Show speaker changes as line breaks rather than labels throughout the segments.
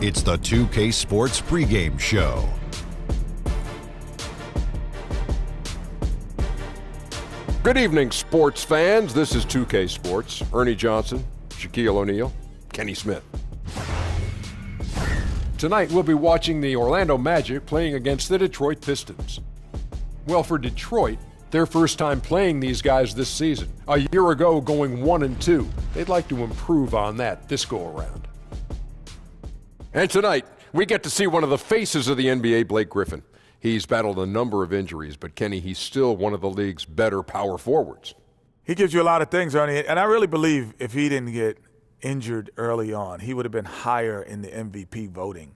It's the 2K Sports pregame show.
Good evening, sports fans. This is 2K Sports. Ernie Johnson, Shaquille O'Neal, Kenny Smith. Tonight, we'll be watching the Orlando Magic playing against the Detroit Pistons. Well, for Detroit, their first time playing these guys this season. A year ago, going 1-2. They'd like to improve on that this go-around. And tonight, we get to see one of the faces of the NBA, Blake Griffin. He's battled a number of injuries, but Kenny, he's still one of the league's better power forwards.
He gives you a lot of things, Ernie, and I really believe if he didn't get injured early on, he would have been higher in the MVP voting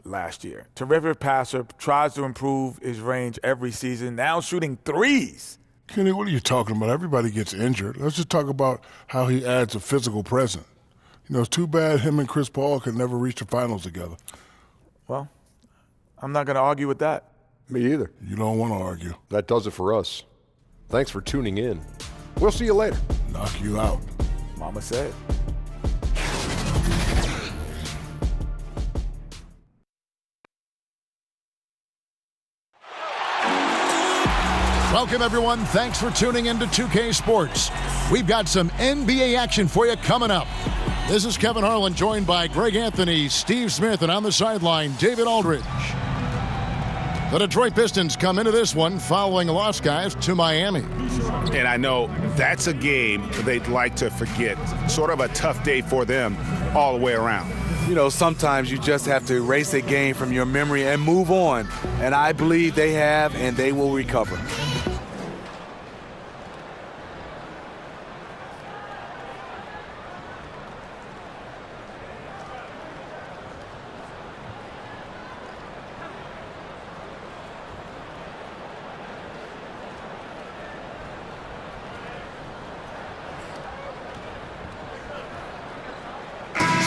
last year. Terrific passer, tries to improve his range every season, now shooting threes.
Kenny, what are you talking about? Everybody gets injured. Let's just talk about how he adds a physical presence. You know, it's too bad him and Chris Paul could never reach the finals together.
Well, I'm not going to argue with that.
Me either.
You don't want to argue.
That does it for us. Thanks for tuning in. We'll see you later.
Knock you out.
Mama said.
Welcome, everyone. Thanks for tuning in to 2K Sports. We've got some NBA action for you coming up. This is Kevin Harlan, joined by Greg Anthony, Steve Smith, and on the sideline, David Aldridge. The Detroit Pistons come into this one following a loss, guys, to Miami.
And I know that's a game they'd like to forget. Sort of a tough day for them all the way around.
You know, sometimes you just have to erase a game from your memory and move on. And I believe they have, and they will recover.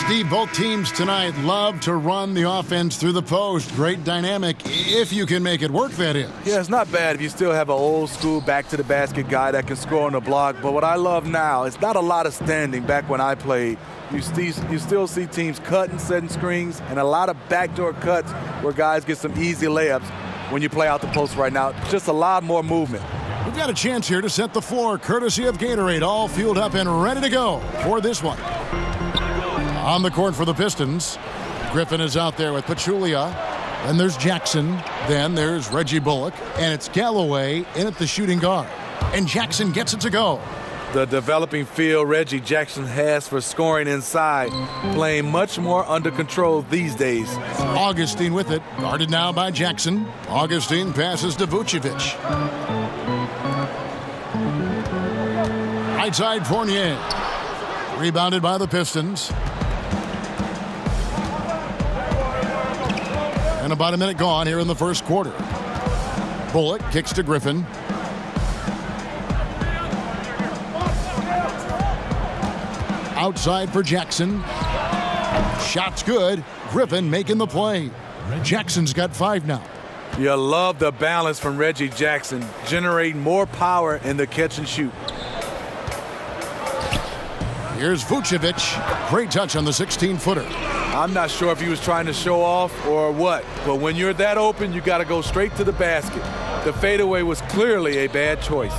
Steve, both teams tonight love to run the offense through the post. Great dynamic, if you can make it work, that is.
Yeah, it's not bad if you still have an old-school back-to-the-basket guy that can score on the block. But what I love now, it's not a lot of standing. Back when I played, you still see teams cutting, setting screens, and a lot of backdoor cuts where guys get some easy layups when you play out the post right now. Just a lot more movement.
We've got a chance here to set the floor, courtesy of Gatorade, all fueled up and ready to go for this one. On the court for the Pistons, Griffin is out there with Pachulia. Then there's Jackson. Then there's Reggie Bullock. And it's Galloway in at the shooting guard. And Jackson gets it to go.
The developing feel Reggie Jackson has for scoring inside, playing much more under control these days.
Augustine with it, guarded now by Jackson. Augustine passes to Vucevic. Right side, Fournier. Rebounded by the Pistons. And about a minute gone here in the first quarter. Bullock kicks to Griffin. Outside for Jackson. Shot's good. Griffin making the play. Jackson's got 5 now.
You love the balance from Reggie Jackson, generating more power in the catch and shoot.
Here's Vucevic. Great touch on the 16-footer.
I'm not sure if he was trying to show off or what, but when you're that open, you got to go straight to the basket. The fadeaway was clearly a bad choice.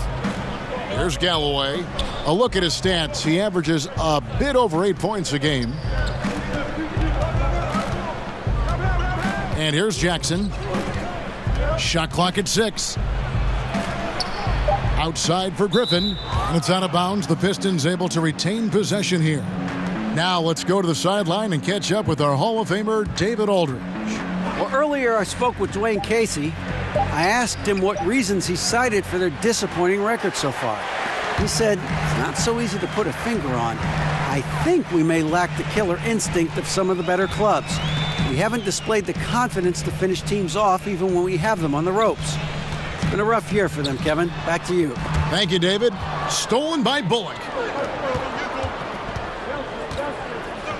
Here's Galloway. A look at his stats. He averages a bit over 8 points a game. And here's Jackson. Shot clock at 6. Outside for Griffin. And it's out of bounds. The Pistons able to retain possession here. Now let's go to the sideline and catch up with our Hall of Famer, David Aldridge.
Well, earlier I spoke with Dwayne Casey. I asked him what reasons he cited for their disappointing record so far. He said, it's not so easy to put a finger on. I think we may lack the killer instinct of some of the better clubs. We haven't displayed the confidence to finish teams off even when we have them on the ropes. It's been a rough year for them, Kevin. Back to you.
Thank you, David. Stolen by Bullock.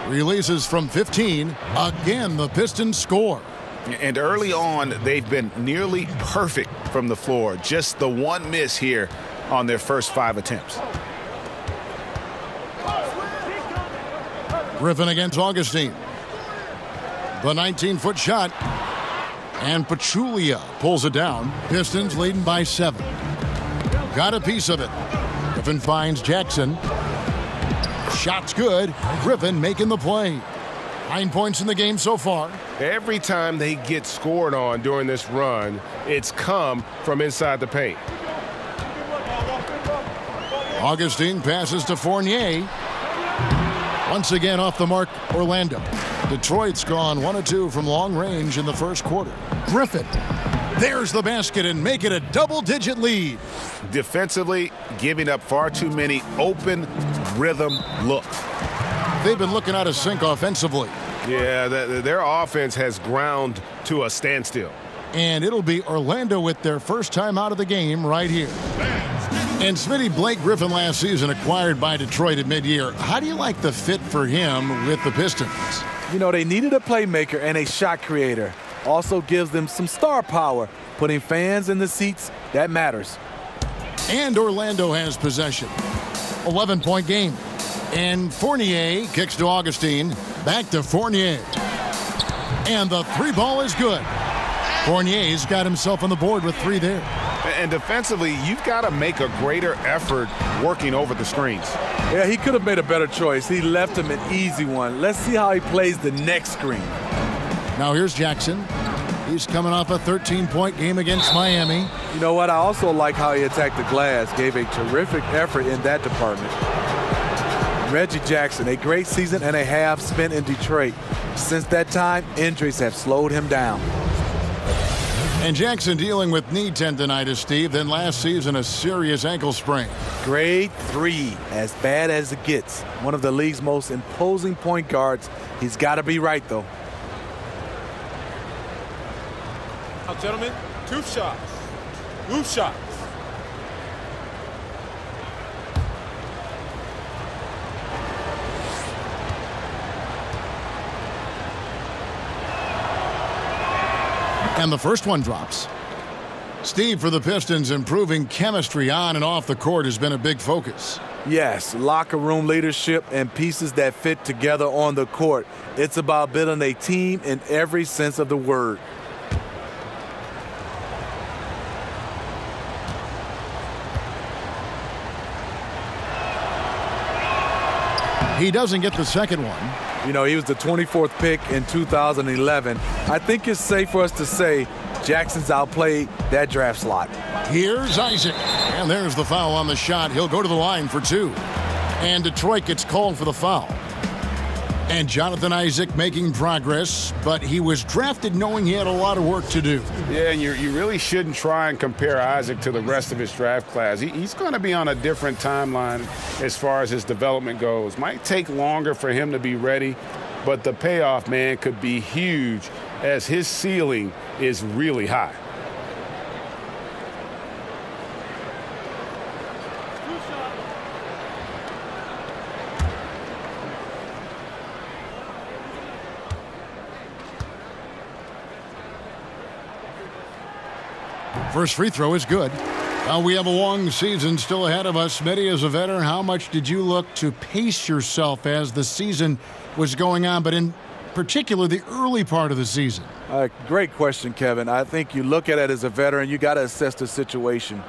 Releases from 15. Again, the Pistons score.
And early on, they've been nearly perfect from the floor. Just the one miss here on their first 5 attempts.
Griffin against Augustine. The 19-foot shot. And Pachulia pulls it down. Pistons leading by 7. Got a piece of it. Griffin finds Jackson. Shot's good. Griffin making the play. 9 points in the game so far.
Every time they get scored on during this run, it's come from inside the paint.
Augustine passes to Fournier. Once again off the mark, Orlando. Detroit's gone 1 of 2 from long range in the first quarter. Griffin, there's the basket and make it a double-digit lead.
Defensively, giving up far too many open rhythm looks.
They've been looking out of sync offensively.
Yeah, their offense has ground to a standstill.
And it'll be Orlando with their first time out of the game right here. And Smitty, Blake Griffin last season acquired by Detroit at mid-year. How do you like the fit for him with the Pistons?
You know, they needed a playmaker and a shot creator. Also gives them some star power. Putting fans in the seats, that matters.
And Orlando has possession. 11-point game. And Fournier kicks to Augustine. Back to Fournier. And the 3-ball is good. Fournier's got himself on the board with 3 there.
And defensively, you've got to make a greater effort working over the screens.
Yeah, he could have made a better choice. He left him an easy one. Let's see how he plays the next screen.
Now here's Jackson. He's coming off a 13-point game against Miami.
You know what? I also like how he attacked the glass. Gave a terrific effort in that department. Reggie Jackson, a great season and a half spent in Detroit. Since that time, injuries have slowed him down.
And Jackson dealing with knee tendonitis, Steve. Then last season, a serious ankle sprain.
Grade 3, as bad as it gets. One of the league's most imposing point guards. He's got to be right, though.
Now, gentlemen, 2 shots. 2 shots.
And the first one drops. Steve, for the Pistons, improving chemistry on and off the court has been a big focus.
Yes, locker room leadership and pieces that fit together on the court. It's about building a team in every sense of the word.
He doesn't get the second one.
You know, he was the 24th pick in 2011. I think it's safe for us to say Jackson's outplayed that draft slot.
Here's Isaac. And there's the foul on the shot. He'll go to the line for 2. And Detroit gets called for the foul. And Jonathan Isaac making progress, but he was drafted knowing he had a lot of work to do.
Yeah, and you really shouldn't try and compare Isaac to the rest of his draft class. He's going to be on a different timeline as far as his development goes. Might take longer for him to be ready, but the payoff, man, could be huge as his ceiling is really high.
First free throw is good. We have a long season still ahead of us. Smitty, as a veteran, how much did you look to pace yourself as the season was going on, but in particular the early part of the season?
Great question, Kevin. I think you look at it as a veteran, you got to assess the situation.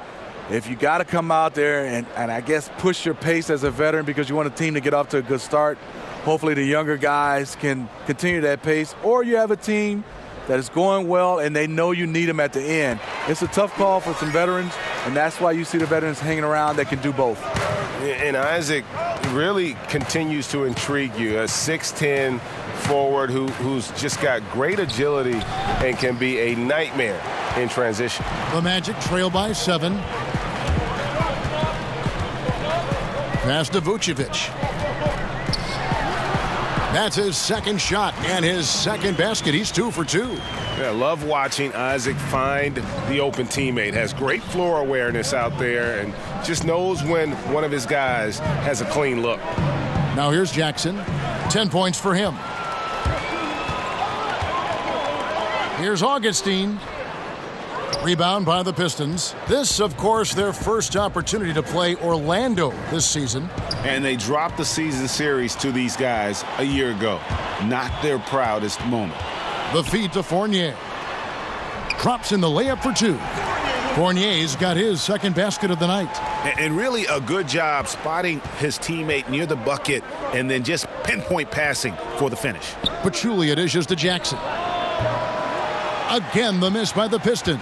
If you got to come out there and I guess push your pace as a veteran because you want a team to get off to a good start, hopefully the younger guys can continue that pace, or you have a team that is going well and they know you need them at the end. It's a tough call for some veterans, and that's why you see the veterans hanging around that can do both.
And Isaac really continues to intrigue you. A 6'10 forward who's just got great agility and can be a nightmare in transition.
The Magic trail by 7. Pass to Vucevic. That's his second shot and his second basket. He's 2 for 2.
Yeah, love watching Isaac find the open teammate. Has great floor awareness out there and just knows when one of his guys has a clean look.
Now here's Jackson. 10 points for him. Here's Augustine. Rebound by the Pistons. This, of course, their first opportunity to play Orlando this season.
And they dropped the season series to these guys a year ago. Not their proudest moment.
The feed to Fournier. Drops in the layup for two. Fournier's got his second basket of the night.
And really a good job spotting his teammate near the bucket and then just pinpoint passing for the finish.
Pachulia dishes to Jackson. Again, the miss by the Pistons.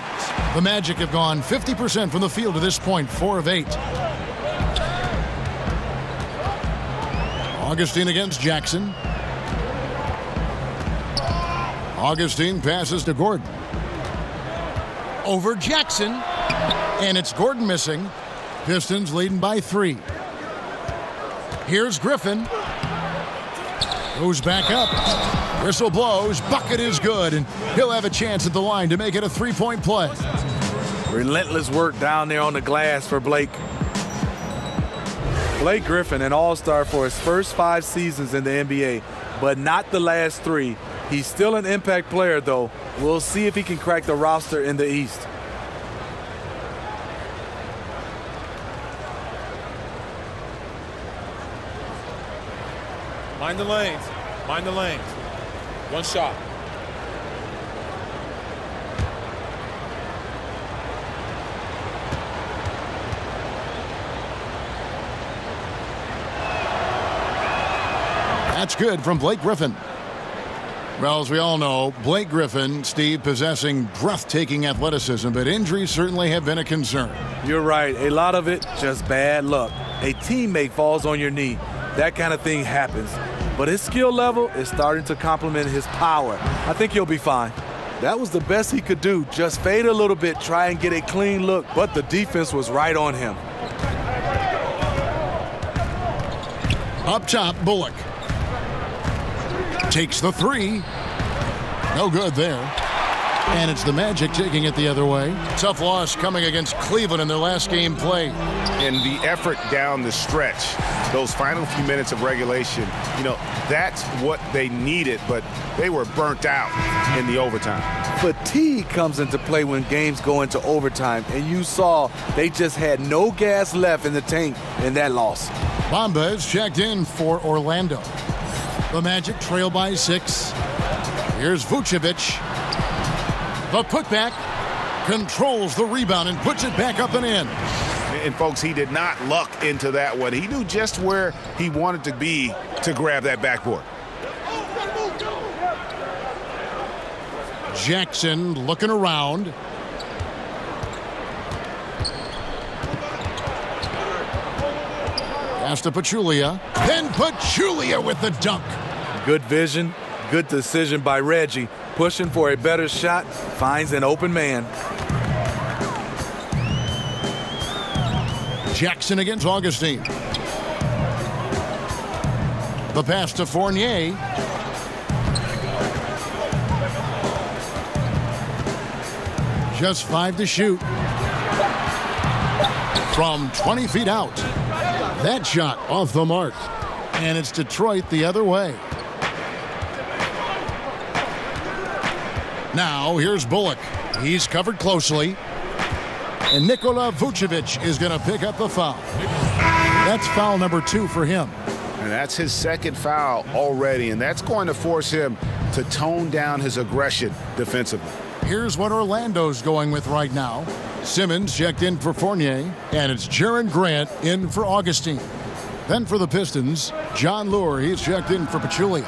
The Magic have gone 50% from the field to this point, 4 of 8. Augustine against Jackson. Augustine passes to Gordon. Over Jackson. And it's Gordon missing. Pistons leading by 3. Here's Griffin. Goes back up. Whistle blows. Bucket is good. And he'll have a chance at the line to make it a 3-point play.
Relentless work down there on the glass for Blake. Blake Griffin, an all-star for his first 5 seasons in the NBA, but not the last 3. He's still an impact player, though. We'll see if he can crack the roster in the East.
Mind the lanes. Mind the lanes. One shot.
That's good from Blake Griffin. Well, as we all know, Blake Griffin, Steve, possessing breathtaking athleticism, but injuries certainly have been a concern.
You're right. A lot of it, just bad luck. A teammate falls on your knee. That kind of thing happens. But his skill level is starting to complement his power. I think he'll be fine. That was the best he could do. Just fade a little bit, try and get a clean look, but the defense was right on him.
Up top, Bullock. Takes the 3. No good there. And it's the Magic taking it the other way. Tough loss coming against Cleveland in their last game play.
And the effort down the stretch, those final few minutes of regulation, that's what they needed, but they were burnt out in the overtime.
Fatigue comes into play when games go into overtime, and you saw they just had no gas left in the tank in that loss.
Bamba is checked in for Orlando. The Magic trail by 6. Here's Vucevic. The putback controls the rebound and puts it back up and in.
And folks, he did not luck into that one. He knew just where he wanted to be to grab that backboard.
Jackson looking around. Pass to Pachulia. Then Pachulia with the dunk.
Good vision, good decision by Reggie. Pushing for a better shot, finds an open man.
Jackson against Augustine. The pass to Fournier. Just 5 to shoot. From 20 feet out. That shot off the mark. And it's Detroit the other way. Now here's Bullock. He's covered closely. And Nikola Vucevic is going to pick up the foul. That's foul number 2 for him.
And that's his second foul already, and that's going to force him to tone down his aggression defensively.
Here's what Orlando's going with right now. Simmons checked in for Fournier, and it's Jaren Grant in for Augustine. Then for the Pistons, John Lure, he's checked in for Pachulia.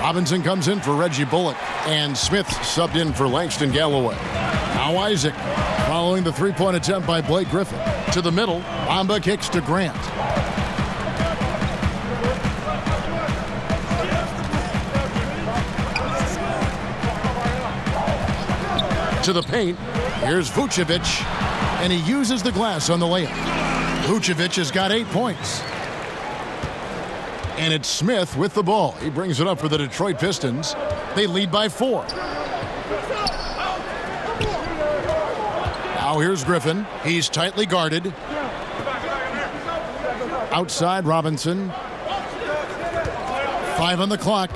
Robinson comes in for Reggie Bullock, and Smith subbed in for Langston Galloway. Now Isaac, following the 3-point attempt by Blake Griffin. To the middle, Bamba kicks to Grant. To the paint, here's Vucevic, and he uses the glass on the layup. Vucevic has got 8 points. And it's Smith with the ball. He brings it up for the Detroit Pistons. They lead by 4. Now here's Griffin. He's tightly guarded. Outside Robinson. 5 on the clock.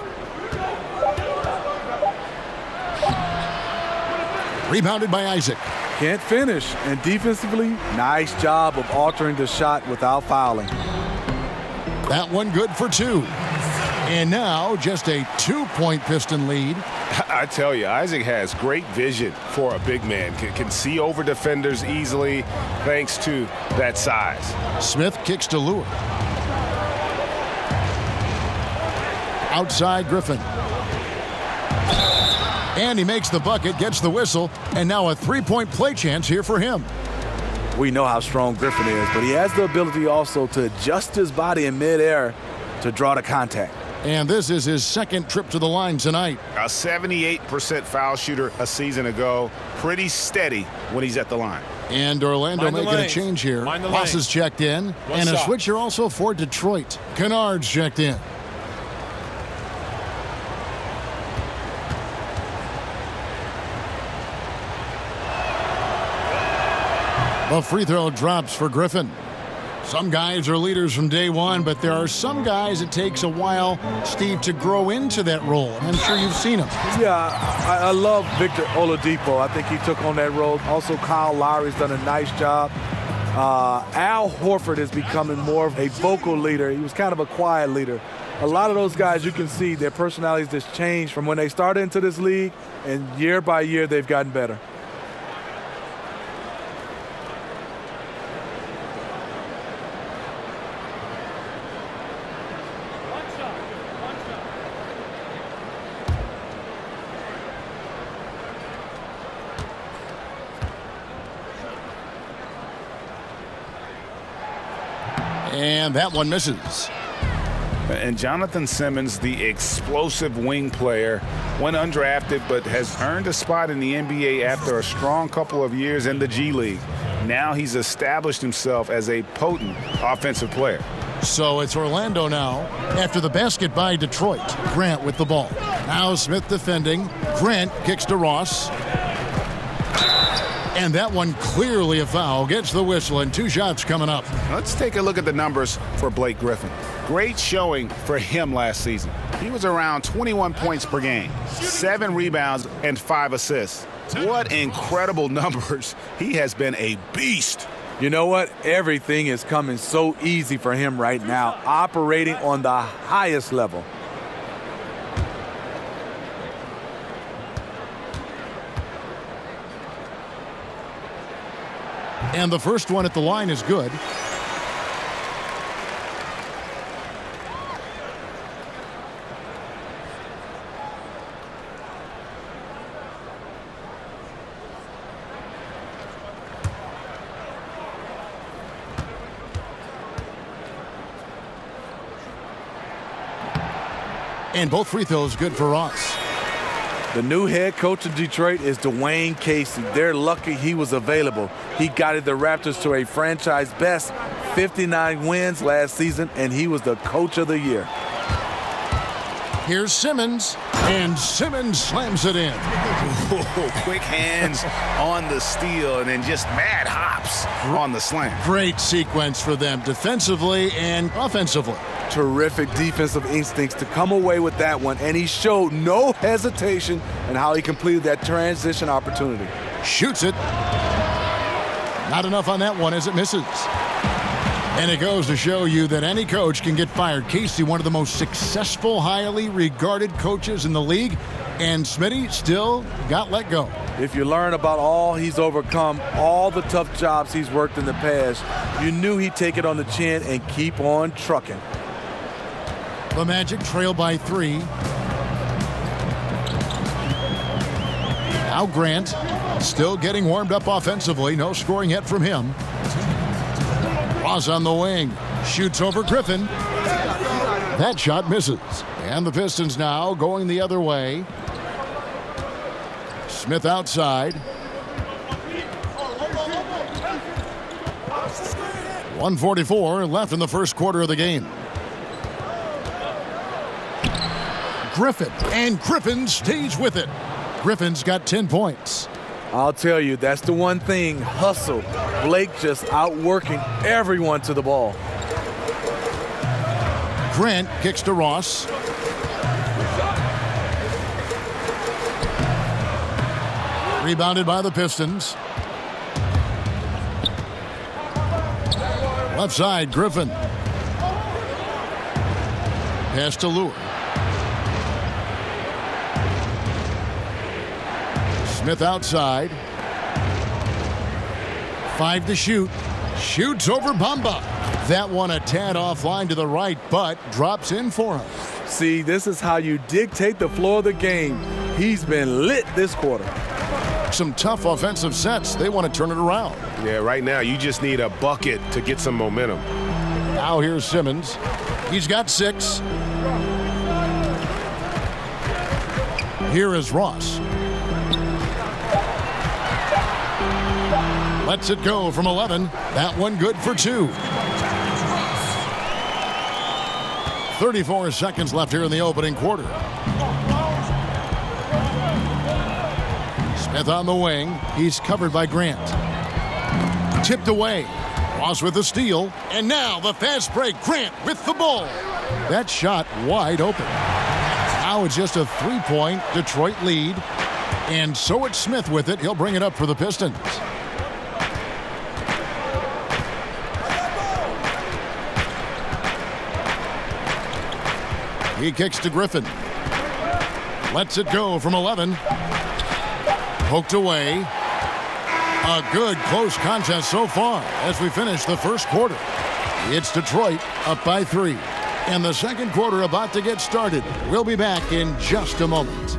Rebounded by Isaac.
Can't finish. And defensively, nice job of altering the shot without fouling.
That one good for 2. And now just a 2-point Piston lead.
I tell you, Isaac has great vision for a big man. Can see over defenders easily thanks to that size.
Smith kicks to Lure. Outside Griffin. And he makes the bucket, gets the whistle, and now a 3-point play chance here for him.
We know how strong Griffin is, but he has the ability also to adjust his body in midair to draw the contact.
And this is his second trip to the line tonight.
A 78% foul shooter a season ago. Pretty steady when he's at the line.
And Orlando making a change here. Ross is checked in. And a switcher also for Detroit. Kennard's checked in. The free throw drops for Griffin. Some guys are leaders from day one, but there are some guys it takes a while, Steve, to grow into that role. I'm sure you've seen him.
Yeah, I love Victor Oladipo. I think he took on that role. Also, Kyle Lowry's done a nice job. Al Horford is becoming more of a vocal leader. He was kind of a quiet leader. A lot of those guys, you can see their personalities just changed from when they started into this league, and year by year they've gotten better.
And that one misses.
And Jonathan Simmons, the explosive wing player, went undrafted but has earned a spot in the NBA after a strong couple of years in the G League. Now he's established himself as a potent offensive player.
So it's Orlando now after the basket by Detroit. Grant with the ball. Now Smith defending. Grant kicks to Ross. And that one clearly a foul. Gets the whistle and 2 shots coming up.
Let's take a look at the numbers for Blake Griffin. Great showing for him last season. He was around 21 points per game, 7 rebounds, and 5 assists. What incredible numbers. He has been a beast.
You know what? Everything is coming so easy for him right now, operating on the highest level.
And the first one at the line is good. And both free throws good for Ross.
The new head coach of Detroit is Dwayne Casey. They're lucky he was available. He guided the Raptors to a franchise best 59 wins last season, and he was the coach of the year.
Here's Simmons, and Simmons slams it in.
Quick hands on the steal, and then just mad hops on the slam.
Great sequence for them defensively and offensively.
Terrific defensive instincts to come away with that one, and he showed no hesitation in how he completed that transition opportunity.
Shoots it. Not enough on that one as it misses. And it goes to show you that any coach can get fired. Casey, one of the most successful, highly regarded coaches in the league, and Smitty still got let go.
If you learn about all he's overcome, all the tough jobs he's worked in the past, you knew he'd take it on the chin and keep on trucking.
The Magic trail by 3. Now Grant still getting warmed up offensively. No scoring yet from him. Ross on the wing. Shoots over Griffin. That shot misses. And the Pistons now going the other way. Smith outside. 1:44 left in the first quarter of the game. Griffin, and Griffin stays with it. Griffin's got 10 points.
I'll tell you, that's the one thing, hustle. Blake just outworking everyone to the ball.
Grant kicks to Ross. Rebounded by the Pistons. Left side, Griffin. Pass to Lure. Smith outside. 5 to shoot. Shoots over Bamba. That one a tad offline to the right, but drops in for him.
See, this is how you dictate the flow of the game. He's been lit this quarter.
Some tough offensive sets. They want to turn it around.
Yeah, right now you just need a bucket to get some momentum.
Now here's Simmons. He's got 6. Here is Ross. Lets it go from 11. That one good for 2. 34 seconds left here in the opening quarter. Smith on the wing. He's covered by Grant. Tipped away. Ross with the steal. And now the fast break. Grant with the ball. That shot wide open. Now it's just a 3-point Detroit lead. And so it's Smith with it. He'll bring it up for the Pistons. He kicks to Griffin. Lets it go from 11. Poked away. A good close contest so far as we finish the first quarter. It's Detroit up by 3. And the second quarter about to get started. We'll be back in just a moment.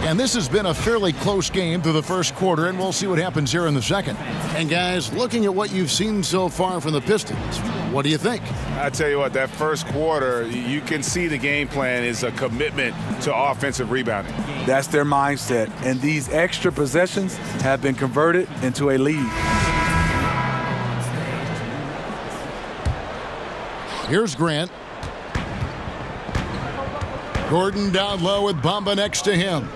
And this has been a fairly close game through the first quarter, and we'll see what happens here in the second. And guys, looking at what you've seen so far from the Pistons, what do you think?
I tell you what, that first quarter, you can see the game plan is a commitment to offensive rebounding.
That's their mindset, and these extra possessions have been converted into a lead.
Here's Grant. Gordon down low with Bamba next to him.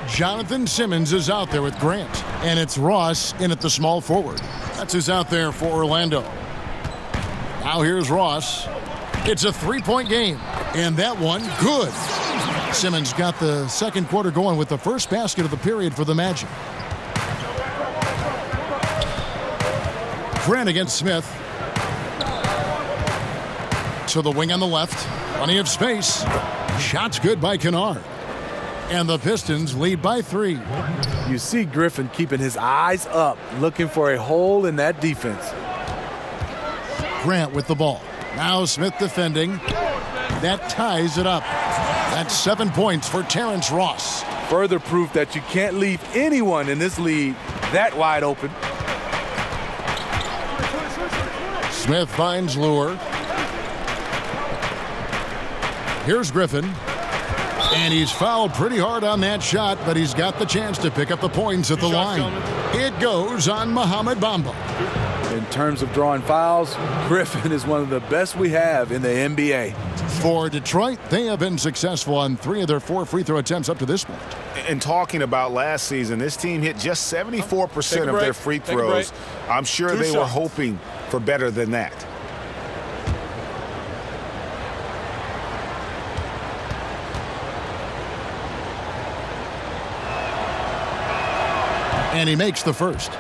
Jonathan Simmons is out there with Grant. And it's Ross in at the small forward. That's who's out there for Orlando. Now here's Ross. It's a 3-point game. And that one, good. Simmons got the second quarter going with the first basket of the period for the Magic. Grant against Smith. To the wing on the left. Plenty of space. Shots good by Kennard. And the Pistons lead by 3.
You see Griffin keeping his eyes up, looking for a hole in that defense.
Grant with the ball. Now Smith defending. That ties it up. That's 7 points for Terrence Ross.
Further proof that you can't leave anyone in this league that wide open.
Smith finds Lure. Here's Griffin. And he's fouled pretty hard on that shot, but he's got the chance to pick up the points at the line. It goes on Mohamed Bamba.
In terms of drawing fouls, Griffin is one of the best we have in the NBA.
For Detroit, they have been successful on 3 of their 4 free throw attempts up to this point.
And talking about last season, this team hit just 74% of their free throws. I'm sure they were hoping for better than that.
And he makes the first.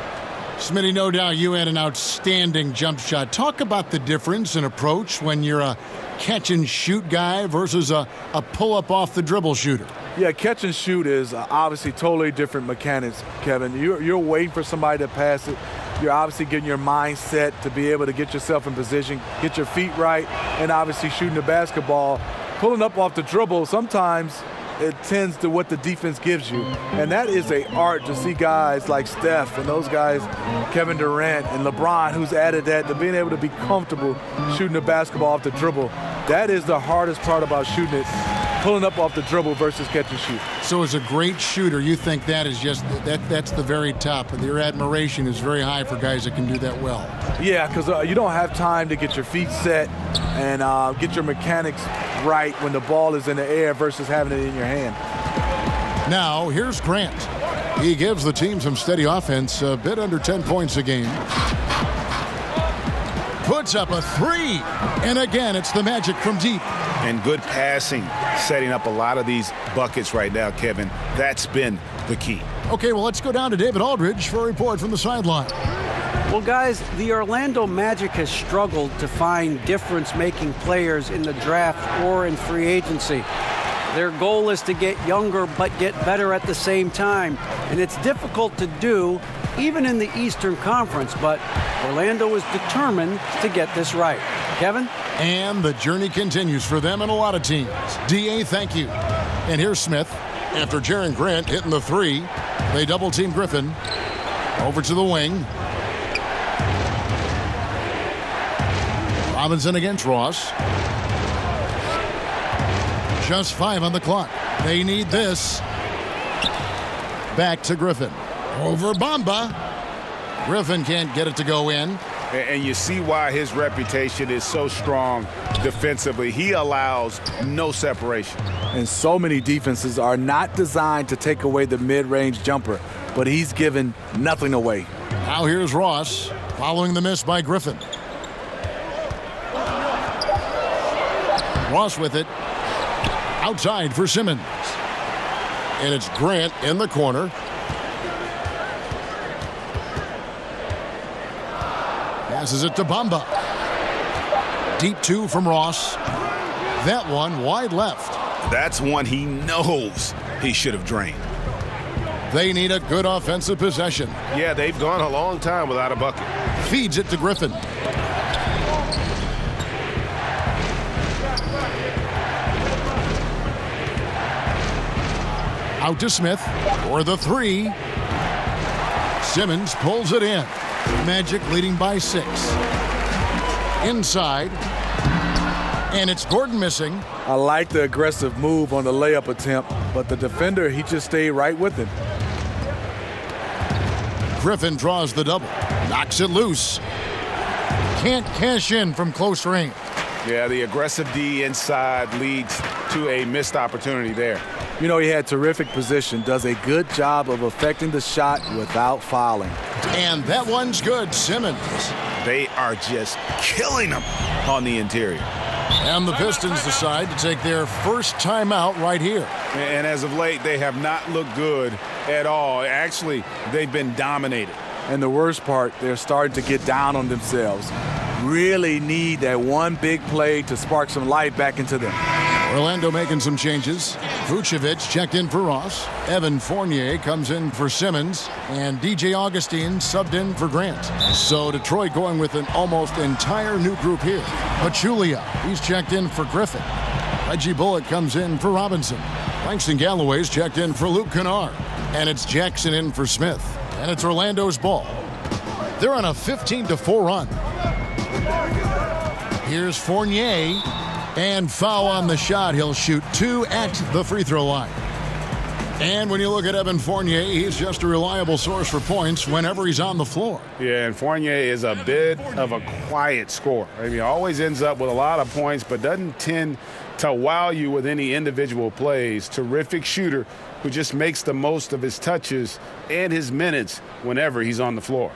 Smitty, no doubt you had an outstanding jump shot. Talk about the difference in approach when you're a catch-and-shoot guy versus a pull-up off the dribble shooter.
Yeah, catch and shoot is obviously totally different mechanics, Kevin. You're waiting for somebody to pass it. You're obviously getting your mind set to be able to get yourself in position, get your feet right, and obviously shooting the basketball. Pulling up off the dribble, sometimes it tends to what the defense gives you. And that is an art to see guys like Steph and those guys, Kevin Durant and LeBron, who's added that, to being able to be comfortable shooting the basketball off the dribble. That is the hardest part about shooting it, pulling up off the dribble versus catch and shoot.
So as a great shooter, you think that is just, that's the very top. And your admiration is very high for guys that can do that well.
Yeah, because you don't have time to get your feet set and get your mechanics right when the ball is in the air versus having it in your hand.
Now, here's Grant. He gives the team some steady offense, a bit under 10 points a game. Puts up a 3. And again, it's the Magic from deep.
And good passing, setting up a lot of these buckets right now, Kevin. That's been the key.
Okay, well, let's go down to David Aldridge for a report from the sideline.
Well, guys, the Orlando Magic has struggled to find difference-making players in the draft or in free agency. Their goal is to get younger but get better at the same time, and it's difficult to do even in the Eastern Conference, but Orlando is determined to get this right. Kevin?
And the journey continues for them and a lot of teams. D.A., thank you. And here's Smith. After Jaren Grant hitting the three, they double-team Griffin. Over to the wing. Robinson against Ross. Just 5 on the clock. They need this. Back to Griffin. Over Bamba. Griffin can't get it to go in.
And you see why his reputation is so strong defensively. He allows no separation.
And so many defenses are not designed to take away the mid-range jumper, but he's given nothing away.
Now here's Ross following the miss by Griffin. Ross with it. Outside for Simmons. And it's Grant in the corner. Passes it to Bamba. Deep 2 from Ross. That one wide left.
That's one he knows he should have drained.
They need a good offensive possession.
Yeah, they've gone a long time without a bucket.
Feeds it to Griffin. Out to Smith for the 3. Simmons pulls it in. Magic leading by 6. Inside. And it's Gordon missing.
I like the aggressive move on the layup attempt, but the defender, he just stayed right with him.
Griffin draws the double. Knocks it loose. Can't cash in from close range.
Yeah, the aggressive D inside leads to a missed opportunity there.
You know, he had terrific position, does a good job of affecting the shot without fouling.
And that one's good, Simmons.
They are just killing him on the interior.
And the Pistons decide to take their first timeout right here.
And as of late, they have not looked good at all. Actually, they've been dominated.
And the worst part, they're starting to get down on themselves. Really need that one big play to spark some life back into them.
Orlando making some changes. Vucevic checked in for Ross. Evan Fournier comes in for Simmons. And DJ Augustine subbed in for Grant. So Detroit going with an almost entire new group here. Pachulia, he's checked in for Griffin. Reggie Bullock comes in for Robinson. Langston Galloway's checked in for Luke Kennard. And it's Jackson in for Smith. And it's Orlando's ball. They're on a 15-4 run. Here's Fournier. And foul on the shot. He'll shoot 2 at the free throw line. And when you look at Evan Fournier, he's just a reliable source for points whenever he's on the floor.
Yeah, and Fournier is a bit of a quiet scorer. I mean, he always ends up with a lot of points, but doesn't tend to wow you with any individual plays. Terrific shooter who just makes the most of his touches and his minutes whenever he's on the floor.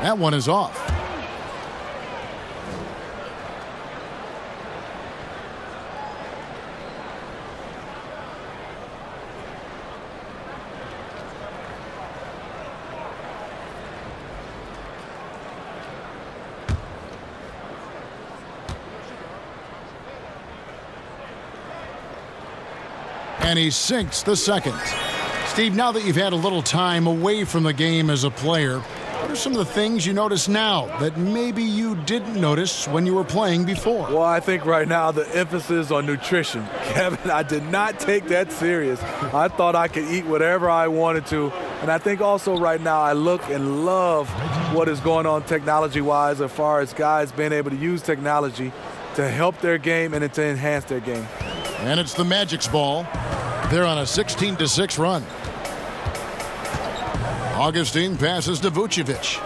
That one is off. And he sinks the second. Steve, now that you've had a little time away from the game as a player, what are some of the things you notice now that maybe you didn't notice when you were playing before?
Well, I think right now the emphasis on nutrition. Kevin, I did not take that serious. I thought I could eat whatever I wanted to. And I think also right now I look and love what is going on technology-wise as far as guys being able to use technology to help their game and to enhance their game.
And it's the Magic's ball. They're on a 16-6 run. Augustine passes to Vucevic.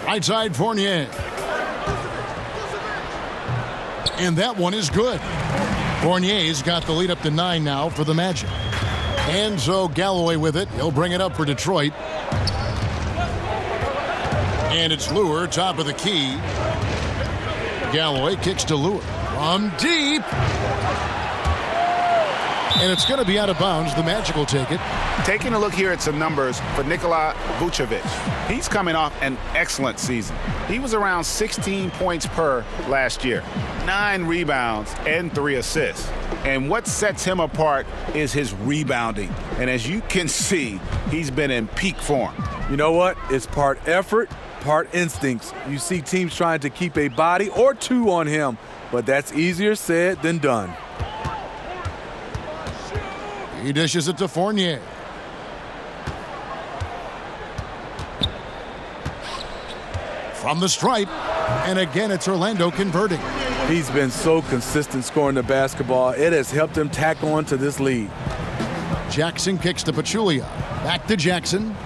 Right side Fournier. And that one is good. Fournier's got the lead up to 9 now for the Magic. And so Galloway with it. He'll bring it up for Detroit. And it's Lure, top of the key. Galloway kicks to Lure. From deep. And it's going to be out of bounds. The Magic will take it.
Taking a look here at some numbers for Nikola Vucevic. He's coming off an excellent season. He was around 16 points per last year, 9 rebounds and 3 assists. And what sets him apart is his rebounding. And as you can see, he's been in peak form.
You know what? It's part effort, part instincts. You see teams trying to keep a body or two on him, but that's easier said than done.
He dishes it to Fournier. From the stripe, and again it's Orlando converting.
He's been so consistent scoring the basketball. It has helped him tack on to this lead.
Jackson kicks to Pachulia. Back to Jackson.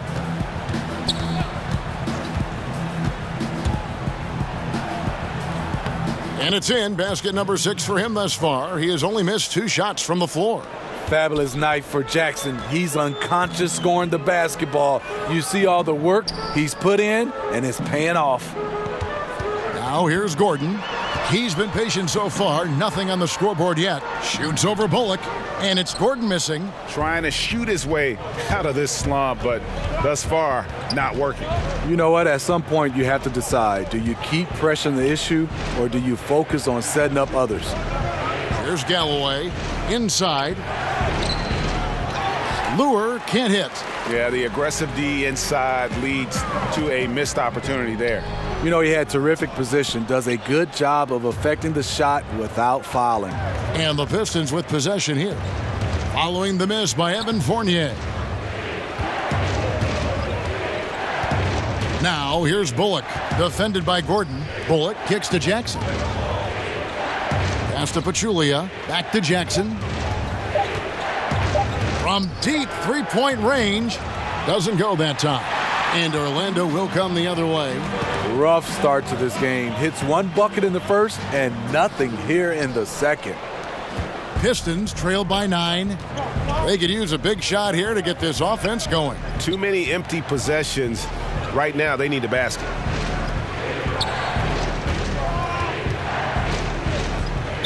And it's in. Basket number 6 for him thus far. He has only missed 2 shots from the floor.
Fabulous night for Jackson. He's unconscious scoring the basketball. You see all the work he's put in, and it's paying off.
Now here's Gordon. He's been patient so far. Nothing on the scoreboard yet. Shoots over Bullock, and it's Gordon missing.
Trying to shoot his way out of this slump, but thus far, not working.
You know what? At some point, you have to decide. Do you keep pressing the issue, or do you focus on setting up others?
Here's Galloway. Inside. Lure can't hit.
Yeah, the aggressive D inside leads to a missed opportunity there.
You know, he had terrific position, does a good job of affecting the shot without fouling.
And the Pistons with possession here. Following the miss by Evan Fournier. Now here's Bullock, defended by Gordon. Bullock kicks to Jackson. Pass to Pachulia, back to Jackson. From deep three-point range, doesn't go that time. And Orlando will come the other way.
Rough start to this game. Hits one bucket in the first and nothing here in the second.
Pistons trail by 9. They could use a big shot here to get this offense going.
Too many empty possessions. Right now, they need a basket.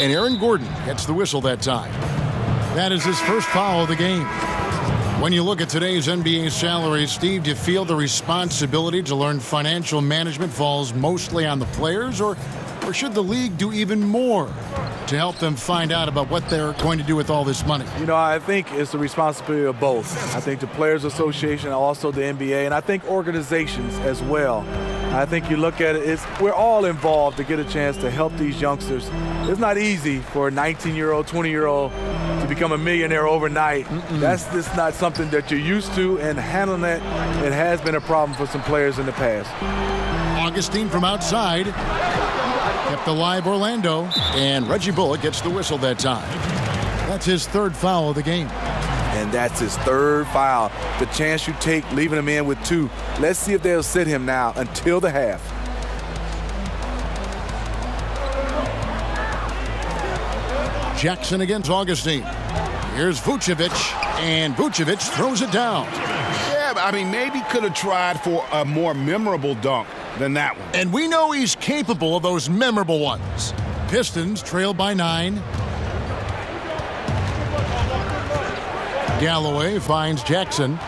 And Aaron Gordon gets the whistle that time. That is his first foul of the game. When you look at today's NBA salaries, Steve, do you feel the responsibility to learn financial management falls mostly on the players, or should the league do even more to help them find out about what they're going to do with all this money?
You know, I think it's the responsibility of both. I think the Players Association, also the NBA, and I think organizations as well. I think you look at it, we're all involved to get a chance to help these youngsters. It's not easy for a 19-year-old, 20-year-old to become a millionaire overnight. That's just not something that you're used to, and handling that, it has been a problem for some players in the past.
Augustine from outside kept alive Orlando, and Reggie Bullock gets the whistle that time. That's his third foul of the game.
And that's his third foul. The chance you take leaving him in with 2. Let's see if they'll sit him now until the half.
Jackson against Augustine. Here's Vucevic, and Vucevic throws it down.
Yeah, I mean, maybe could have tried for a more memorable dunk than that one.
And we know he's capable of those memorable ones. Pistons trail by 9. Galloway finds Jackson.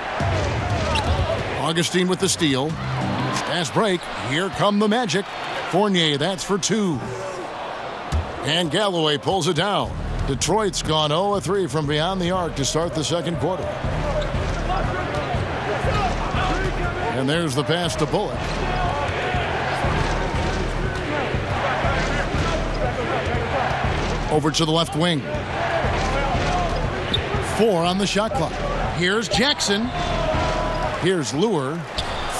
Augustine with the steal. Fast break. Here come the Magic. Fournier, that's for 2. And Galloway pulls it down. Detroit's gone 0-3 from beyond the arc to start the second quarter. And there's the pass to Bullock. Over to the left wing. 4 on the shot clock. Here's Jackson. Here's Lure.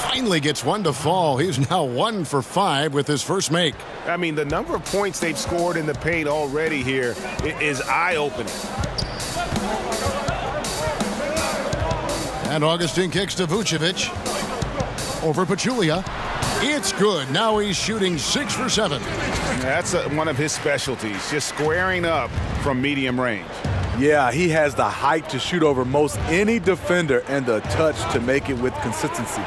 Finally gets one to fall. He's now 1 for 5 with his first make.
I mean, the number of points they've scored in the paint already here is eye-opening.
And Augustine kicks to Vucevic. Over Pachulia. It's good. Now he's shooting 6 for 7.
That's one of his specialties, just squaring up from medium range.
Yeah, he has the height to shoot over most any defender and the touch to make it with consistency.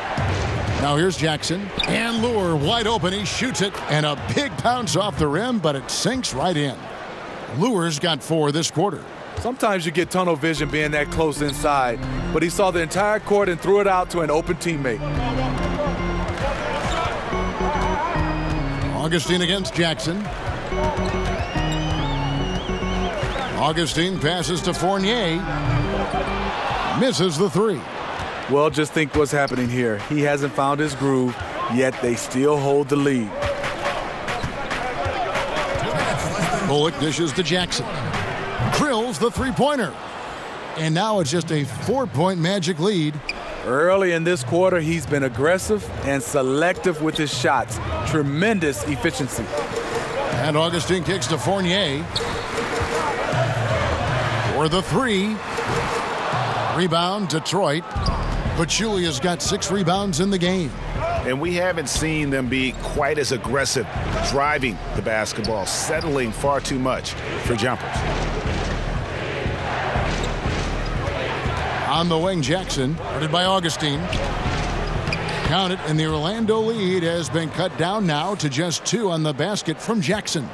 Now here's Jackson, and Lure wide open. He shoots it, and a big bounce off the rim, but it sinks right in. Lure's got 4 this quarter.
Sometimes you get tunnel vision being that close inside, but he saw the entire court and threw it out to an open teammate.
Augustine against Jackson. Augustine passes to Fournier. Misses the 3.
Well, just think what's happening here. He hasn't found his groove, yet they still hold the lead.
Bullock dishes to Jackson. Drills the three-pointer. And now it's just a 4-point Magic lead.
Early in this quarter, he's been aggressive and selective with his shots. Tremendous efficiency.
And Augustine kicks to Fournier. For the 3. Rebound, Detroit. Pachulia's got 6 rebounds in the game.
And we haven't seen them be quite as aggressive driving the basketball, settling far too much for jumpers.
On the wing, Jackson, guarded by Augustine. Count it, and the Orlando lead has been cut down now to just 2 on the basket from Jackson.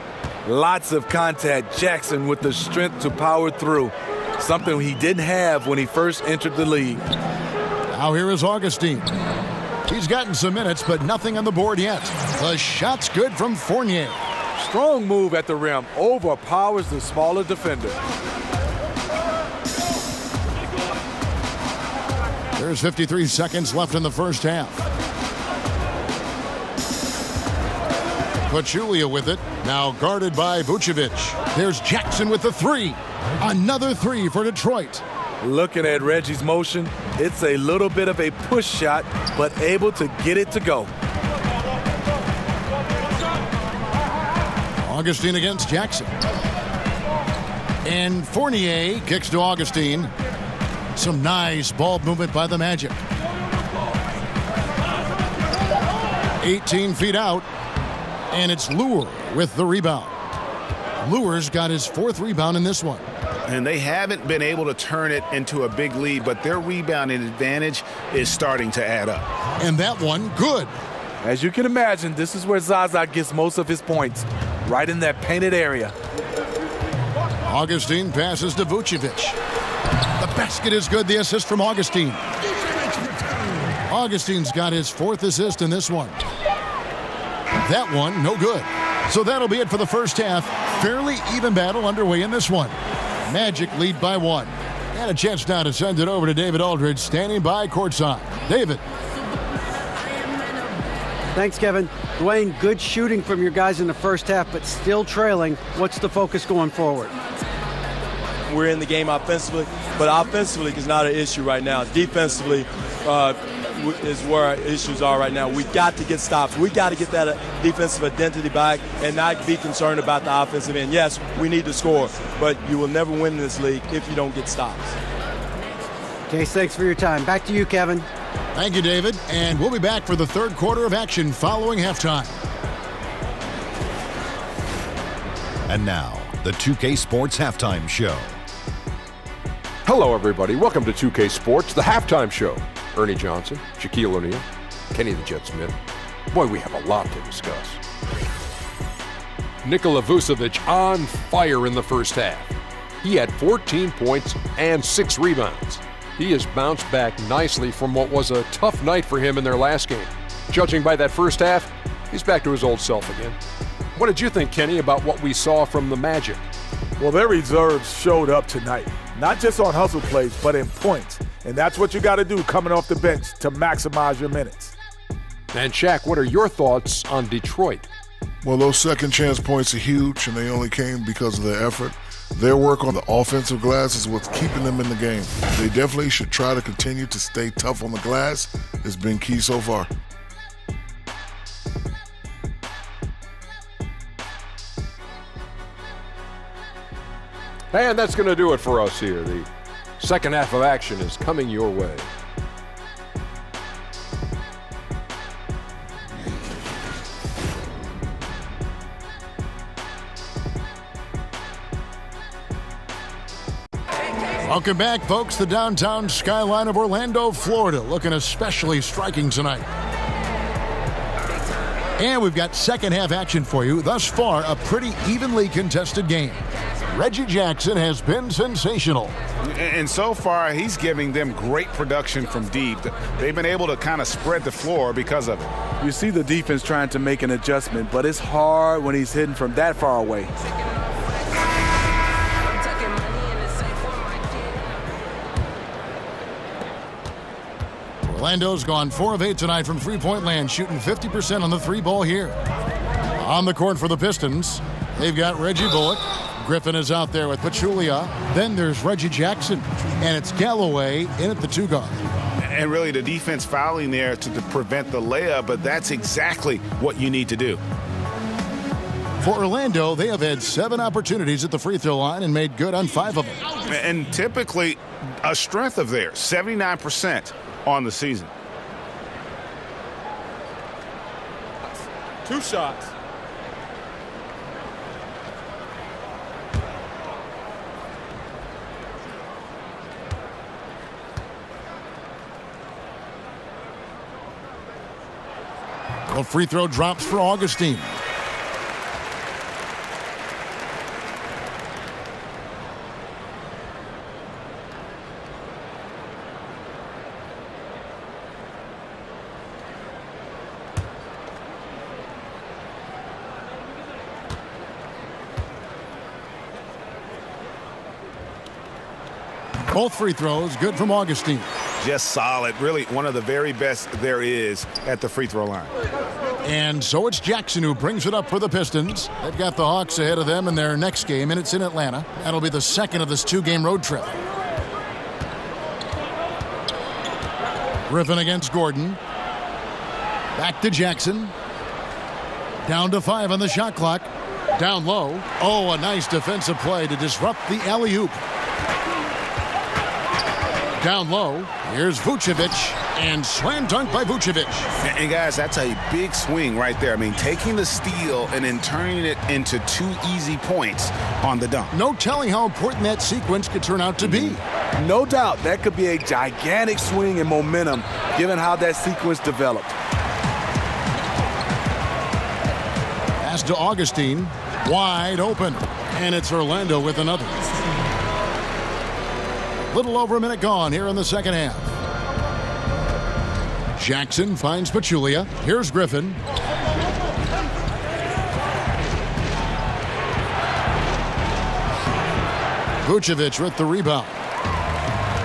Lots of contact. Jackson with the strength to power through. Something he didn't have when he first entered the league.
Now here is Augustine. He's gotten some minutes, but nothing on the board yet. The shot's good from Fournier.
Strong move at the rim. Overpowers the smaller defender.
There's 53 seconds left in the first half. Pachulia with it. Now guarded by Vucevic. There's Jackson with the 3. Another 3 for Detroit.
Looking at Reggie's motion, it's a little bit of a push shot, but able to get it to go.
Augustine against Jackson. And Fournier kicks to Augustine. Some nice ball movement by the Magic. 18 feet out, and it's Lure with the rebound. Lure's got his 4th rebound in this one.
And they haven't been able to turn it into a big lead, but their rebounding advantage is starting to add up.
And that one, good.
As you can imagine, this is where Zaza gets most of his points, right in that painted area.
Augustine passes to Vucevic. The basket is good, the assist from Augustine. Augustine's got his 4th assist in this one. That one, no good. So that'll be it for the first half. Fairly even battle underway in this one. Magic lead by 1. And a chance now to send it over to David Aldridge, standing by courtside. David.
Thanks, Kevin. Dwayne, good shooting from your guys in the first half, but still trailing. What's the focus going forward?
We're in the game offensively, but offensively is not an issue right now. Defensively is where our issues are right now. We got to get stops. We got to get that defensive identity back and not be concerned about the offensive end. Yes, we need to score, but you will never win this league if you don't get stops.
Okay, thanks for your time. Back to you, Kevin.
Thank you, David. And we'll be back for the 3rd quarter of action following halftime.
And now, the 2K Sports Halftime Show.
Hello, everybody. Welcome to 2K Sports, the halftime show. Ernie Johnson, Shaquille O'Neal, Kenny the Jet Smith. Boy, we have a lot to discuss. Nikola Vucevic on fire in the first half. He had 14 points and 6 rebounds. He has bounced back nicely from what was a tough night for him in their last game. Judging by that first half, he's back to his old self again. What did you think, Kenny, about what we saw from the Magic?
Well, their reserves showed up tonight, not just on hustle plays, but in points. And that's what you got to do coming off the bench to maximize your minutes.
And Shaq, what are your thoughts on Detroit?
Well, those second chance points are huge, and they only came because of their effort. Their work on the offensive glass is what's keeping them in the game. They definitely should try to continue to stay tough on the glass. It's been key so far.
And that's going to do it for us here. The second half of action is coming your way.
Welcome back, folks. The downtown skyline of Orlando, Florida, looking especially striking tonight. And we've got second half action for you. Thus far, a pretty evenly contested game. Reggie Jackson has been sensational.
And so far, he's giving them great production from deep. They've been able to kind of spread the floor because of it.
You see the defense trying to make an adjustment, but it's hard when he's hitting from that far away.
Orlando's gone 4 of 8 tonight from three-point land, shooting 50% on the three ball here. On the court for the Pistons, they've got Reggie Bullock. Griffin is out there with Pachulia. Then there's Reggie Jackson, and it's Galloway in at the two guard.
And really the defense fouling there to prevent the layup, but that's exactly what you need to do.
For Orlando, they have had 7 opportunities at the free throw line and made good on 5 of them.
And typically a strength of theirs, 79% on the season.
2 shots.
Well, free throw drops for Augustine. Both free throws good from Augustine.
Just solid. Really one of the very best there is at the free throw line.
And so it's Jackson who brings it up for the Pistons. They've got the Hawks ahead of them in their next game, and it's in Atlanta. That'll be the second of this 2-game road trip. Griffin against Gordon. Back to Jackson. Down to 5 on the shot clock. Down low. Oh, a nice defensive play to disrupt the alley-oop. Down low, here's Vucevic, and slam dunk by Vucevic.
And guys, that's a big swing right there. I mean, taking the steal and then turning it into 2 easy points on the dunk.
No telling how important that sequence could turn out to be.
No doubt that could be a gigantic swing in momentum given how that sequence developed.
Pass to Augustine, wide open, and it's Orlando with another. Little over a minute gone here in the second half. Jackson finds Pachulia. Here's Griffin. Vucevic with the rebound.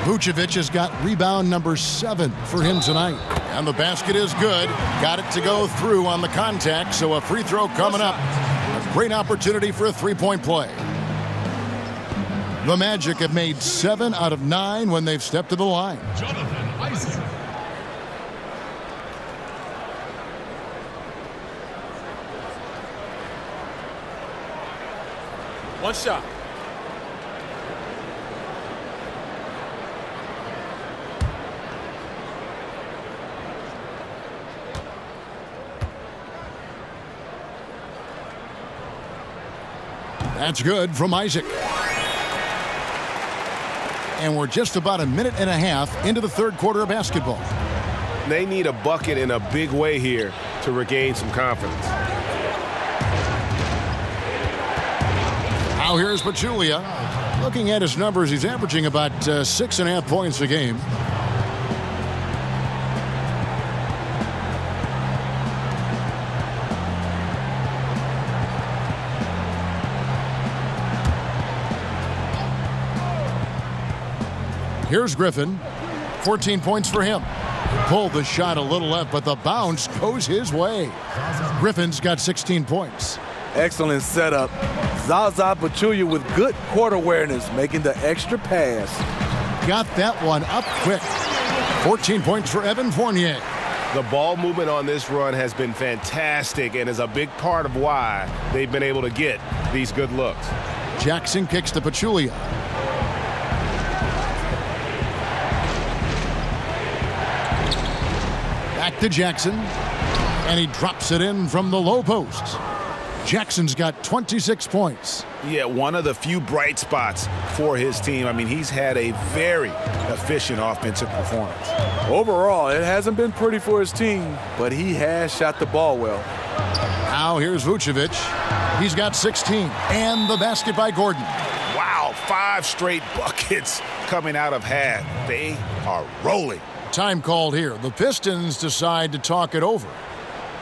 Vucevic has got rebound number 7 for him tonight. And the basket is good. Got it to go through on the contact, so a free throw coming up. A great opportunity for a three-point play. The Magic have made 7 out of 9 when they've stepped to the line.
One shot.
That's good from Isaac. And we're just about a minute and a half into the third quarter of basketball.
They need a bucket in a big way here to regain some confidence.
Now here's Pachulia. Looking at his numbers, he's averaging about 6.5 points a game. Here's Griffin. 14 points for him. Pulled the shot a little left, but the bounce goes his way. Griffin's got 16 points.
Excellent setup. Zaza Pachulia with good court awareness, making the extra pass.
Got that one up quick. 14 points for Evan Fournier.
The ball movement on this run has been fantastic and is a big part of why they've been able to get these good looks.
Jackson kicks to Pachulia. Back to Jackson, and he drops it in from the low post. Jackson's got 26 points.
Yeah, one of the few bright spots for his team. I mean, he's had a very efficient offensive performance.
Overall, it hasn't been pretty for his team, but he has shot the ball well.
Now here's Vucevic. He's got 16. And the basket by Gordon.
Wow, 5 straight buckets coming out of half. They are rolling.
Time called here. The Pistons decide to talk it over.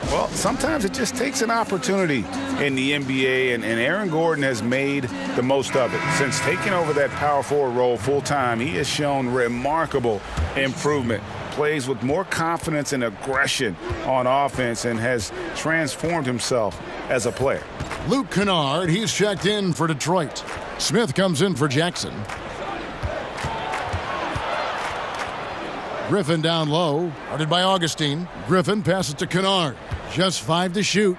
Well, sometimes it just takes an opportunity in the NBA, and Aaron Gordon has made the most of it. Since taking over that power forward role full-time, he has shown remarkable improvement. Plays with more confidence and aggression on offense and has transformed himself as a player.
Luke Kennard, he's checked in for Detroit. Smith comes in for Jackson. Griffin down low, guarded by Augustine. Griffin passes to Kennard. Just 5 to shoot.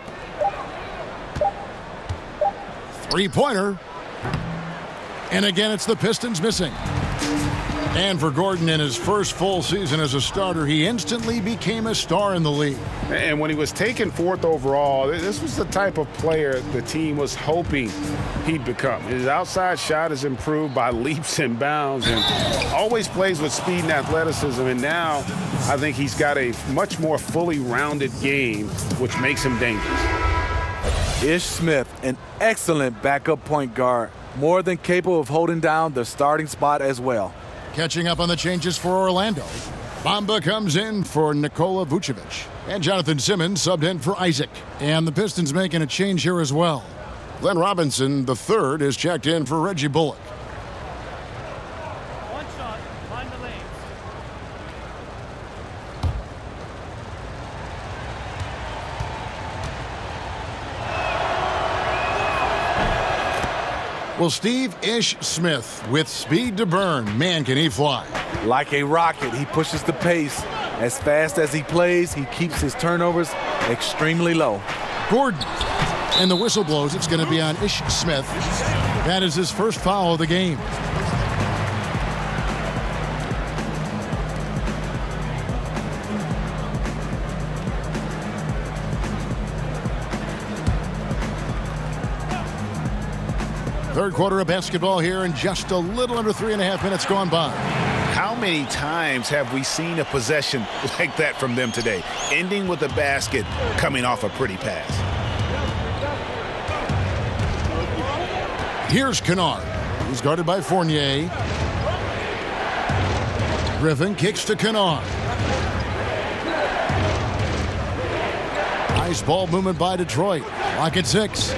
Three-pointer. And again, it's the Pistons missing. And for Gordon, in his first full season as a starter, he instantly became a star in the league.
And when he was taken 4th overall, this was the type of player the team was hoping he'd become. His outside shot has improved by leaps and bounds and always plays with speed and athleticism. And now I think he's got a much more fully rounded game, which makes him dangerous.
Ish Smith, an excellent backup point guard, more than capable of holding down the starting spot as well.
Catching up on the changes for Orlando. Bamba comes in for Nikola Vucevic. And Jonathan Simmons subbed in for Isaac. And the Pistons making a change here as well. Glenn Robinson, the third, is checked in for Reggie Bullock.
One shot, find the lanes.
Well, Steve Ish Smith with speed to burn. Man, can he fly.
Like a rocket, he pushes the pace. As fast as he plays, he keeps his turnovers extremely low.
Gordon. And the whistle blows. It's going to be on Ish Smith. That is his first foul of the game. Third quarter of basketball here, and just a little under 3.5 minutes gone by.
How many times have we seen a possession like that from them today, ending with a basket coming off a pretty pass?
Here's Kennard. He's guarded by Fournier. Griffin kicks to Kennard. Nice ball movement by Detroit. Lock at 6.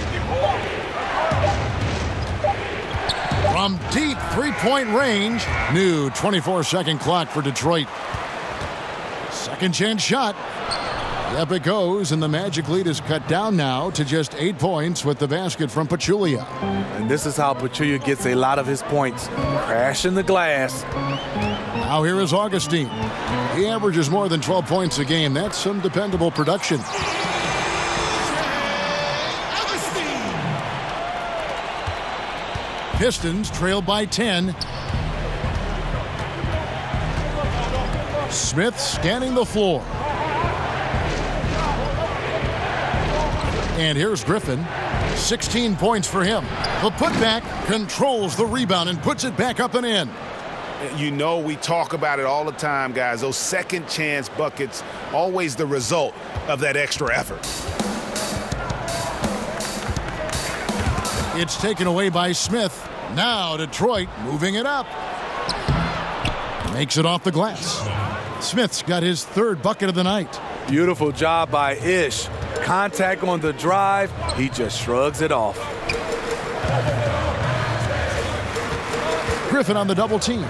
From deep three-point range, new 24-second clock for Detroit. Second chance shot. Up it goes, and the Magic lead is cut down now to just 8 points with the basket from Pachulia.
And this is how Pachulia gets a lot of his points. Crashing the glass.
Now here is Augustine. He averages more than 12 points a game. That's some dependable production. Pistons trail by 10. Smith scanning the floor. And here's Griffin. 16 points for him. The putback controls the rebound and puts it back up and in.
You know, we talk about it all the time, guys. Those second chance buckets, always the result of that extra effort.
It's taken away by Smith. Now Detroit moving it up. Makes it off the glass. Smith's got his third bucket of the night.
Beautiful job by Ish. Contact on the drive. He just shrugs it off.
Griffin on the double team.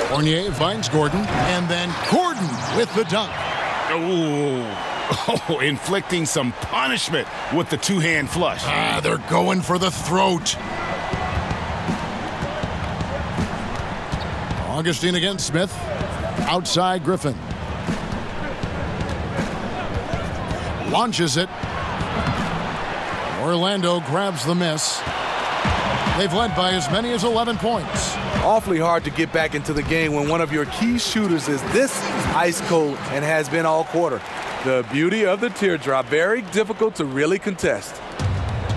Fournier finds Gordon. And then Gordon with the dunk.
Oh, inflicting some punishment with the two-hand flush.
They're going for the throat. Augustine against Smith. Outside Griffin. Launches it. Orlando grabs the miss. They've led by as many as 11 points.
Awfully hard to get back into the game when one of your key shooters is this ice cold and has been all quarter. The beauty of the teardrop, very difficult to really contest.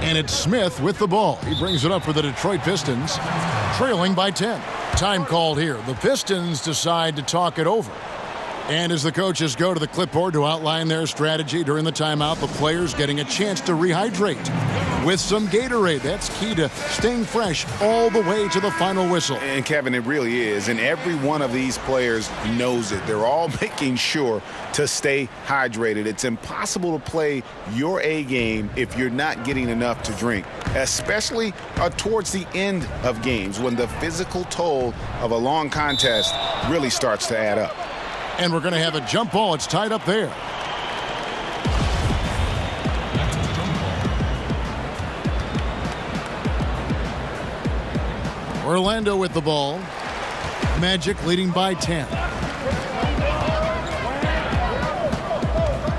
And it's Smith with the ball. He brings it up for the Detroit Pistons, trailing by 10. Time called here. The Pistons decide to talk it over. And as the coaches go to the clipboard to outline their strategy during the timeout, the players getting a chance to rehydrate with some Gatorade. That's key to staying fresh all the way to the final whistle.
And Kevin, it really is. And every one of these players knows it. They're all making sure to stay hydrated. It's impossible to play your A game if you're not getting enough to drink, especially towards the end of games when the physical toll of a long contest really starts to add up.
And we're going to have a jump ball. It's tied up there. Orlando with the ball. Magic leading by 10.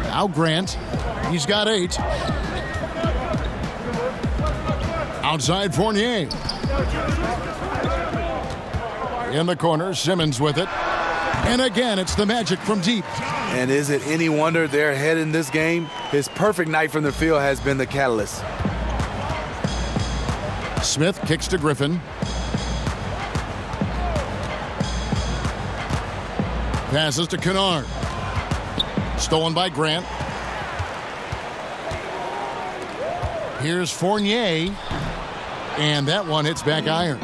Now Grant. He's got 8. Outside Fournier. In the corner, Simmons with it. And again, it's the Magic from deep.
And is it any wonder they're ahead in this game? His perfect night from the field has been the catalyst.
Smith kicks to Griffin. Passes to Kennard. Stolen by Grant. Here's Fournier. And that one hits back iron.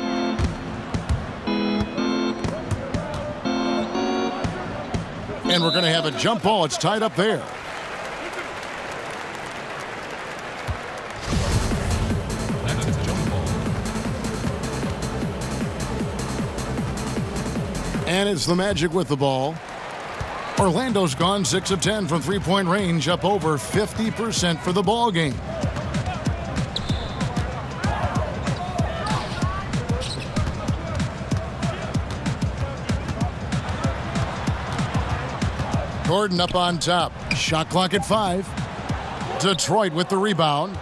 And we're going to have a jump ball. It's tied up there. And it's the Magic with the ball. Orlando's gone 6 of 10 from three-point range, up over 50% for the ball game. Gordon up on top. Shot clock at 5. Detroit with the rebound.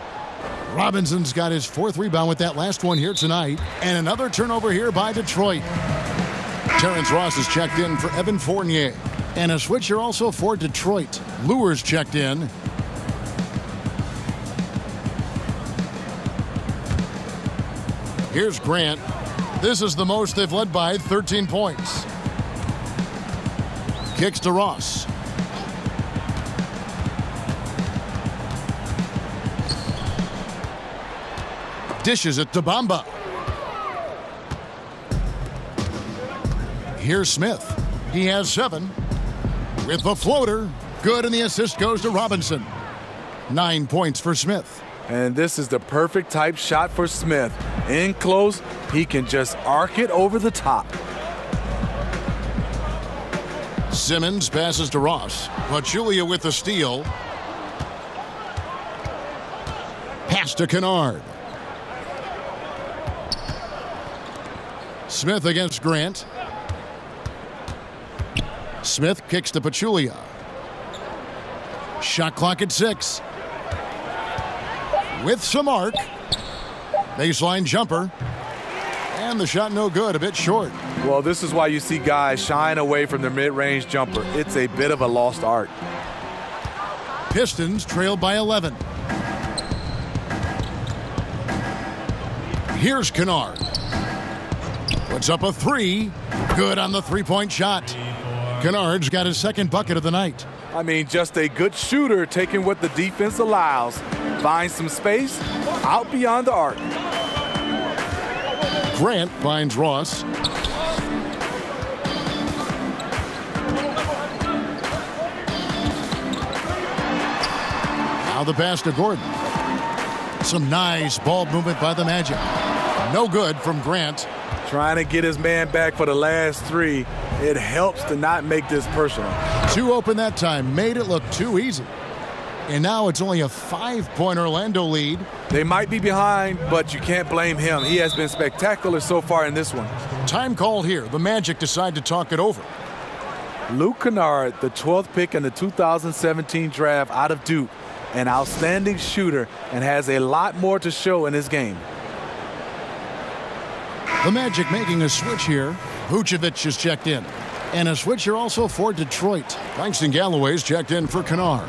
Robinson's got his 4th rebound with that last one here tonight. And another turnover here by Detroit. Terrence Ross is checked in for Evan Fournier. And a switcher also for Detroit. Lure's checked in. Here's Grant. This is the most they've led by, 13 points. Kicks to Ross. Dishes it to Bamba. Here's Smith. He has 7. With the floater. Good, and the assist goes to Robinson. 9 points for Smith.
And this is the perfect type shot for Smith. In close, he can just arc it over the top.
Simmons passes to Ross. Pachulia with the steal. Pass to Kennard. Smith against Grant. Smith kicks to Pachulia. Shot clock at 6. With some arc. Baseline jumper. And the shot no good, a bit short.
Well, this is why you see guys shying away from their mid-range jumper. It's a bit of a lost art.
Pistons trail by 11. Here's Kennard. Puts up a 3. Good on the three-point shot. Kennard's got his 2nd bucket of the night.
I mean, just a good shooter taking what the defense allows. Finds some space out beyond the arc.
Grant finds Ross. Now the pass to Gordon. Some nice ball movement by the Magic. No good from Grant.
Trying to get his man back for the last 3. It helps to not make this personal.
2 open that time. Made it look too easy. And now it's only a 5-point Orlando lead.
They might be behind, but you can't blame him. He has been spectacular so far in this one.
Time called here. The Magic decide to talk it over.
Luke Kennard, the 12th pick in the 2017 draft out of Duke, an outstanding shooter and has a lot more to show in his game.
The Magic making a switch here. Vucevic is checked in. And a switcher also for Detroit. Langston Galloway's checked in for Kennard.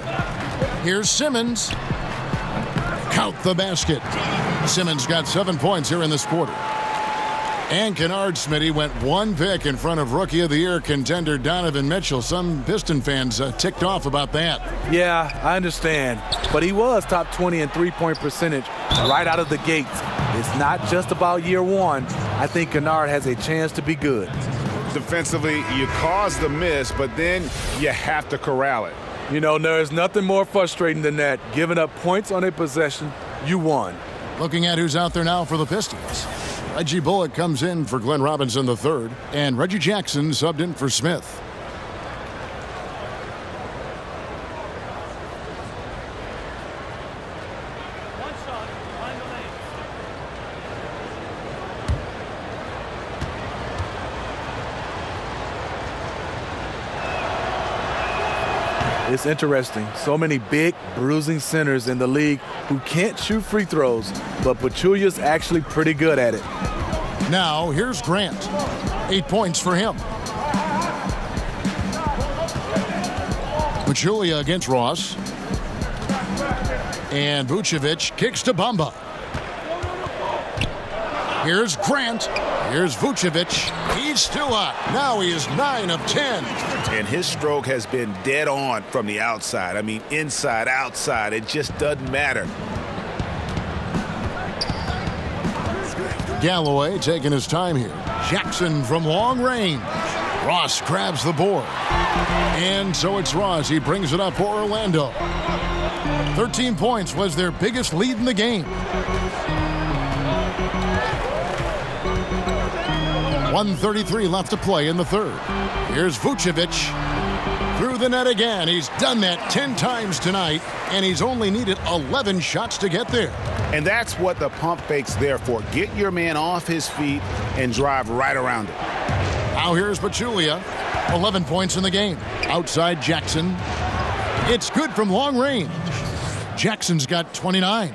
Here's Simmons. Count the basket. Simmons got 7 points here in this quarter. And Kennard, Smitty, went one pick in front of Rookie of the Year contender Donovan Mitchell. Some Piston fans ticked off about that.
Yeah, I understand. But he was top 20 in three-point percentage right out of the gates. It's not just about year one. I think Kennard has a chance to be good.
Defensively, you cause the miss, but then you have to corral it.
You know, there is nothing more frustrating than that. Giving up points on a possession, you won.
Looking at who's out there now for the Pistons. Reggie Bullock comes in for Glenn Robinson III, and Reggie Jackson subbed in for Smith.
One shot. Find the lane.
It's interesting. So many big, bruising centers in the league who can't shoot free throws, but Pachulia's actually pretty good at it.
Now, here's Grant. 8 points for him. Pachulia against Ross. And Vucevic kicks to Bamba. Here's Grant. Here's Vucevic. He's still up. Now he is 9 of 10.
And his stroke has been dead on from the outside. I mean, inside, outside, it just doesn't matter.
Galloway taking his time here. Jackson from long range. Ross grabs the board. And so it's Ross. He brings it up for Orlando. 13 points was their biggest lead in the game. 1:33 left to play in the third. Here's Vucevic. Through the net again. He's done that 10 times tonight, and he's only needed 11 shots to get there.
And that's what the pump fake's there for. Get your man off his feet and drive right around it.
Now here's Pachulia. 11 points in the game. Outside Jackson. It's good from long range. Jackson's got 29.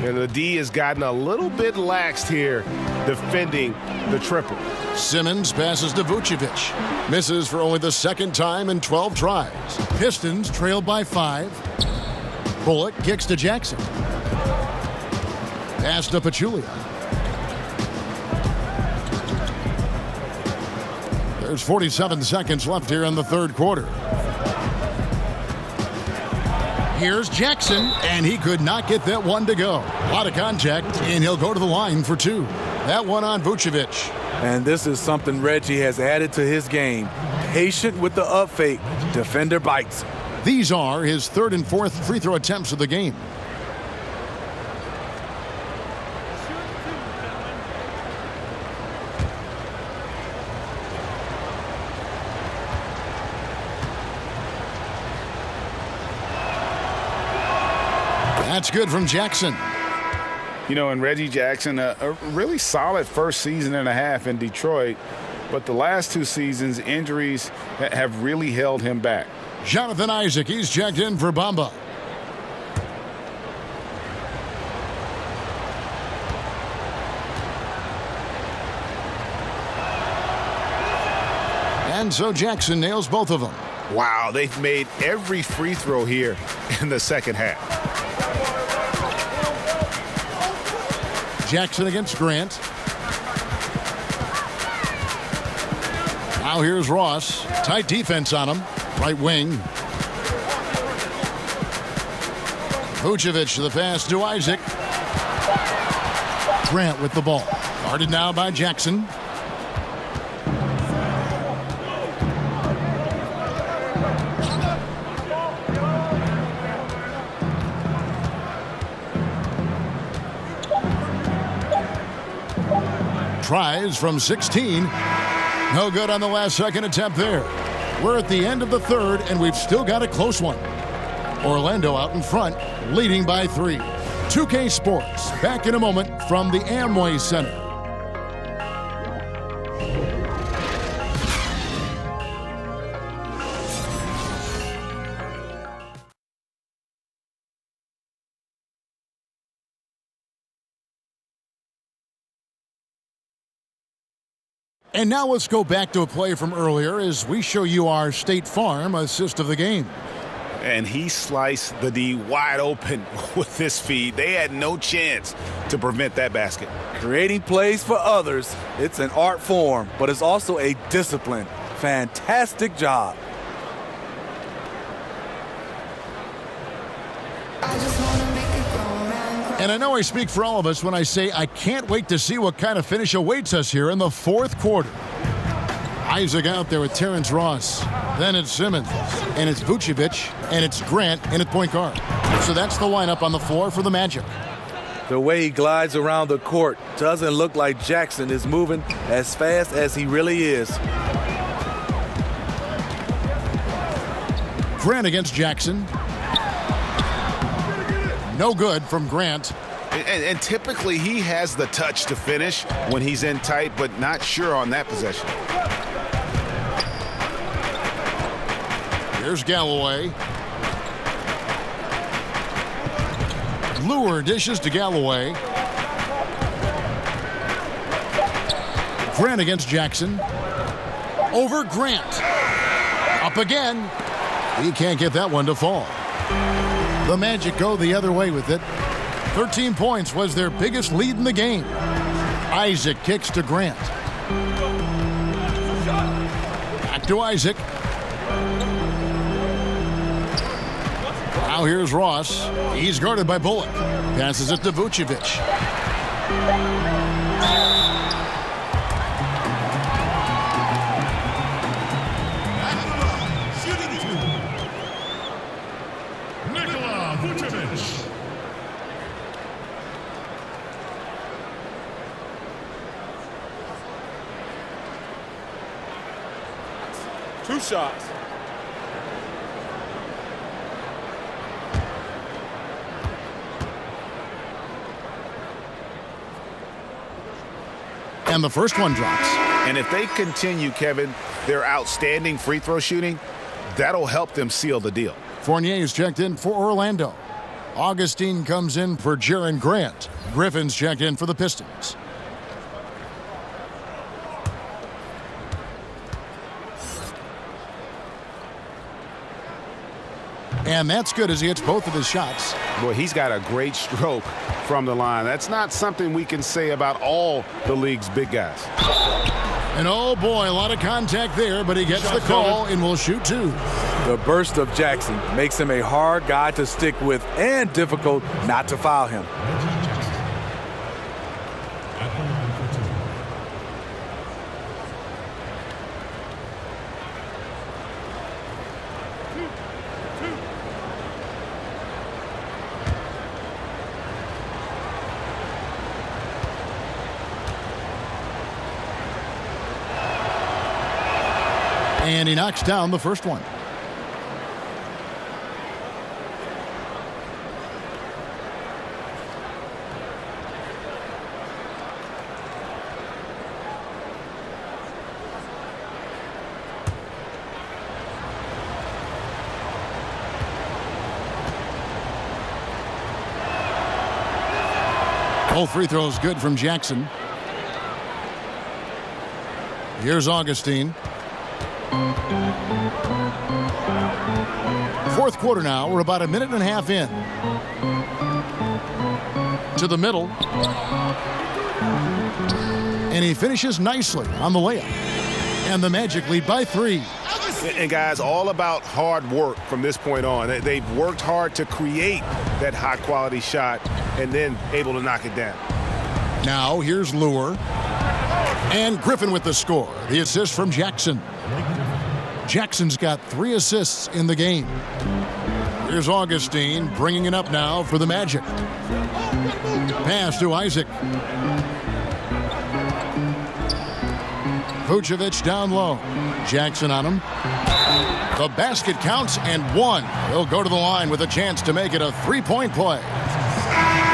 And the D has gotten a little bit laxed here defending the triple.
Simmons passes to Vucevic. Misses for only the second time in 12 tries. Pistons trailed by 5. Bullock kicks to Jackson. Pass to Pachulia. There's 47 seconds left here in the third quarter. Here's Jackson, and he could not get that one to go. A lot of contact, and he'll go to the line for 2. That one on Vucevic.
And this is something Reggie has added to his game. Patient with the up fake. Defender bites.
These are his third and fourth free throw attempts of the game. That's good from Jackson.
You know, and Reggie Jackson, a really solid first season and a half in Detroit, but the last 2 seasons, injuries have really held him back.
Jonathan Isaac, he's checked in for Bamba. And so Jackson nails both of them.
Wow, they've made every free throw here in the second half.
Jackson against Grant. Now here's Ross. Tight defense on him. Right wing. Vucevic the pass to Isaac. Grant with the ball. Guarded now by Jackson. Tries from 16. No good on the last second attempt there. We're at the end of the third, and we've still got a close one. Orlando out in front, leading by 3. 2K Sports, back in a moment from the Amway Center. And now let's go back to a play from earlier as we show you our State Farm assist of the game.
And he sliced the D wide open with this feed. They had no chance to prevent that basket.
Creating plays for others, it's an art form, but it's also a discipline. Fantastic job.
And I know I speak for all of us when I say I can't wait to see what kind of finish awaits us here in the fourth quarter. Isaac out there with Terrence Ross. Then it's Simmons. And it's Vucevic. And it's Grant in at point guard. So that's the lineup on the floor for the Magic.
The way he glides around the court doesn't look like Jackson is moving as fast as he really is.
Grant against Jackson. No good from Grant.
And typically he has the touch to finish when he's in tight, but not sure on that possession.
Here's Galloway. Lure dishes to Galloway. Grant against Jackson. Over Grant. Up again. He can't get that one to fall. The Magic go the other way with it. 13 points was their biggest lead in the game. Isaac kicks to Grant. Back to Isaac. Now here's Ross. He's guarded by Bullock. Passes it to Vucevic.
Two shots.
And the first one drops.
And if they continue, Kevin, their outstanding free throw shooting, that'll help them seal the deal.
Fournier is checked in for Orlando. Augustine comes in for Jaren Grant. Griffin's checked in for the Pistons. And that's good as he hits both of his shots.
Boy, he's got a great stroke from the line. That's not something we can say about all the league's big guys.
And oh boy, a lot of contact there, but he gets the call and will shoot two.
The burst of Jackson makes him a hard guy to stick with and difficult not to foul him.
And he knocks down the first one. Both free throws good from Jackson. Here's Augustine. Fourth quarter now. We're about a minute and a half in. To the middle. And he finishes nicely on the layup. And the Magic lead by 3.
And guys, all about hard work from this point on. They've worked hard to create that high-quality shot and then able to knock it down.
Now here's Lure. And Griffin with the score. The assist from Jackson. Jackson's got 3 assists in the game. Here's Augustine bringing it up now for the Magic. Pass to Isaac. Vucevic down low. Jackson on him. The basket counts and 1. He'll go to the line with a chance to make it a 3-point play.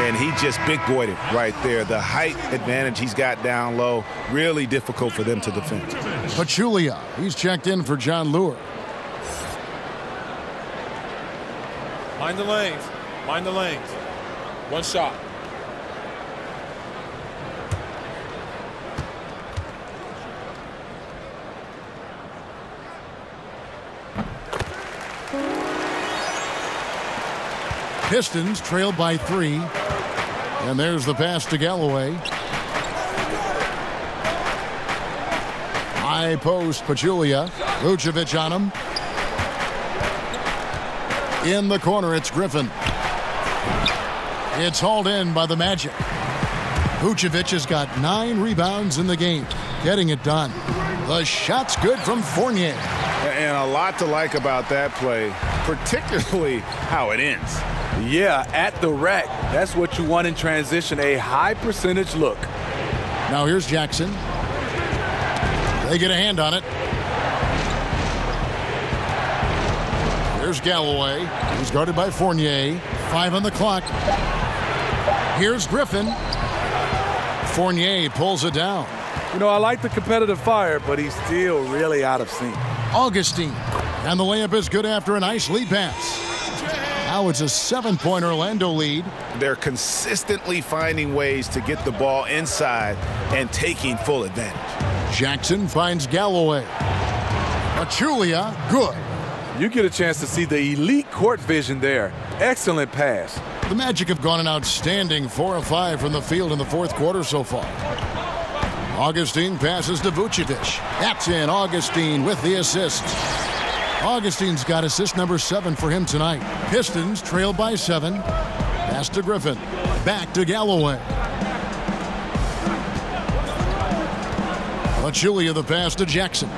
And he just big-boyed it right there. The height advantage he's got down low, really difficult for them to defend.
Pachulia, he's checked in for John Lure.
Mind the lanes. Mind the lanes. One shot.
Pistons trail by 3. And there's the pass to Galloway. High post, Pachulia. Vucevic on him. In the corner, it's Griffin. It's hauled in by the Magic. Vucevic has got 9 rebounds in the game, getting it done. The shot's good from Fournier.
And a lot to like about that play, particularly how it ends.
Yeah, at the rack. That's what you want in transition, a high percentage look.
Now here's Jackson. They get a hand on it. Here's Galloway. He's guarded by Fournier. 5 on the clock. Here's Griffin. Fournier pulls it down.
You know, I like the competitive fire, but he's still really out of sync.
Augustine. And the layup is good after a nice lead pass. Now it's a 7-point Orlando lead.
They're consistently finding ways to get the ball inside and taking full advantage.
Jackson finds Galloway. Pachulia, good.
You get a chance to see the elite court vision there. Excellent pass.
The Magic have gone an outstanding 4 of 5 from the field in the fourth quarter so far. Augustine passes to Vucevic. That's in. Augustine with the assist. Augustine's got assist number 7 for him tonight. Pistons trail by 7. Pass to Griffin. Back to Galloway. Pachulia the pass to Jackson.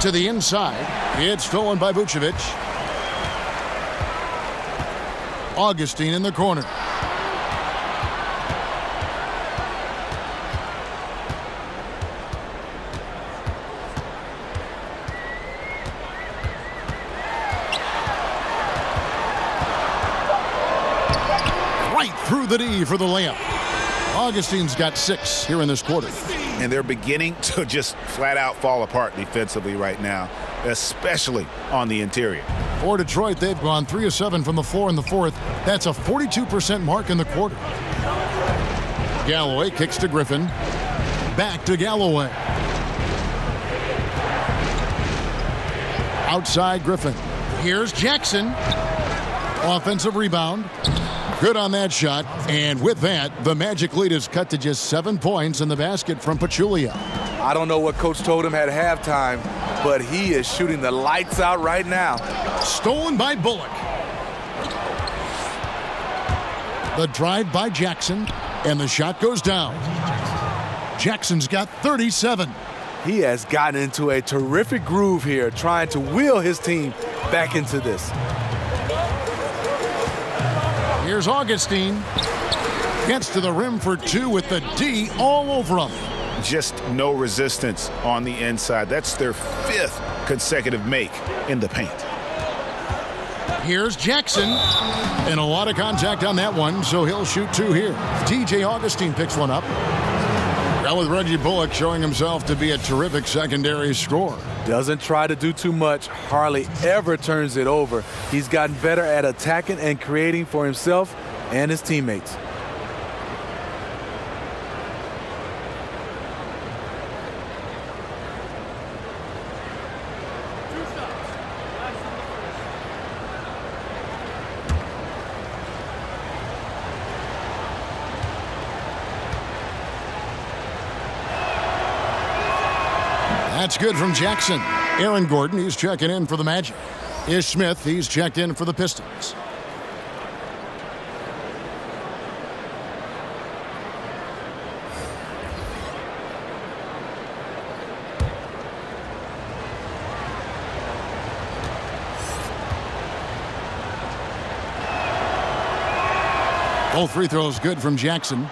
To the inside. It's stolen by Vucevic. Augustine in the corner. Right through the D for the layup. Augustine's got 6 here in this quarter.
And they're beginning to just flat out fall apart defensively right now, especially on the interior.
For Detroit, they've gone 3 of 7 from the floor in the fourth. That's a 42% mark in the quarter. Galloway kicks to Griffin. Back to Galloway. Outside Griffin. Here's Jackson. Offensive rebound. Good on that shot. And with that, the Magic lead is cut to just 7 points in the basket from Pachulia.
I don't know what Coach told him at halftime, but he is shooting the lights out right now.
Stolen by Bullock. The drive by Jackson, and the shot goes down. Jackson's got 37.
He has gotten into a terrific groove here, trying to wheel his team back into this.
Here's Augustine. Gets to the rim for 2 with the D all over him.
Just no resistance on the inside. That's their 5th consecutive make in the paint.
Here's Jackson. And a lot of contact on that one, so he'll shoot 2 here. TJ Augustine picks one up. Well, with Reggie Bullock showing himself to be a terrific secondary scorer.
Doesn't try to do too much, hardly ever turns it over. He's gotten better at attacking and creating for himself and his teammates.
That's good from Jackson. Aaron Gordon, he's checking in for the Magic. Ish Smith, he's checked in for the Pistons. Both free throws good from Jackson.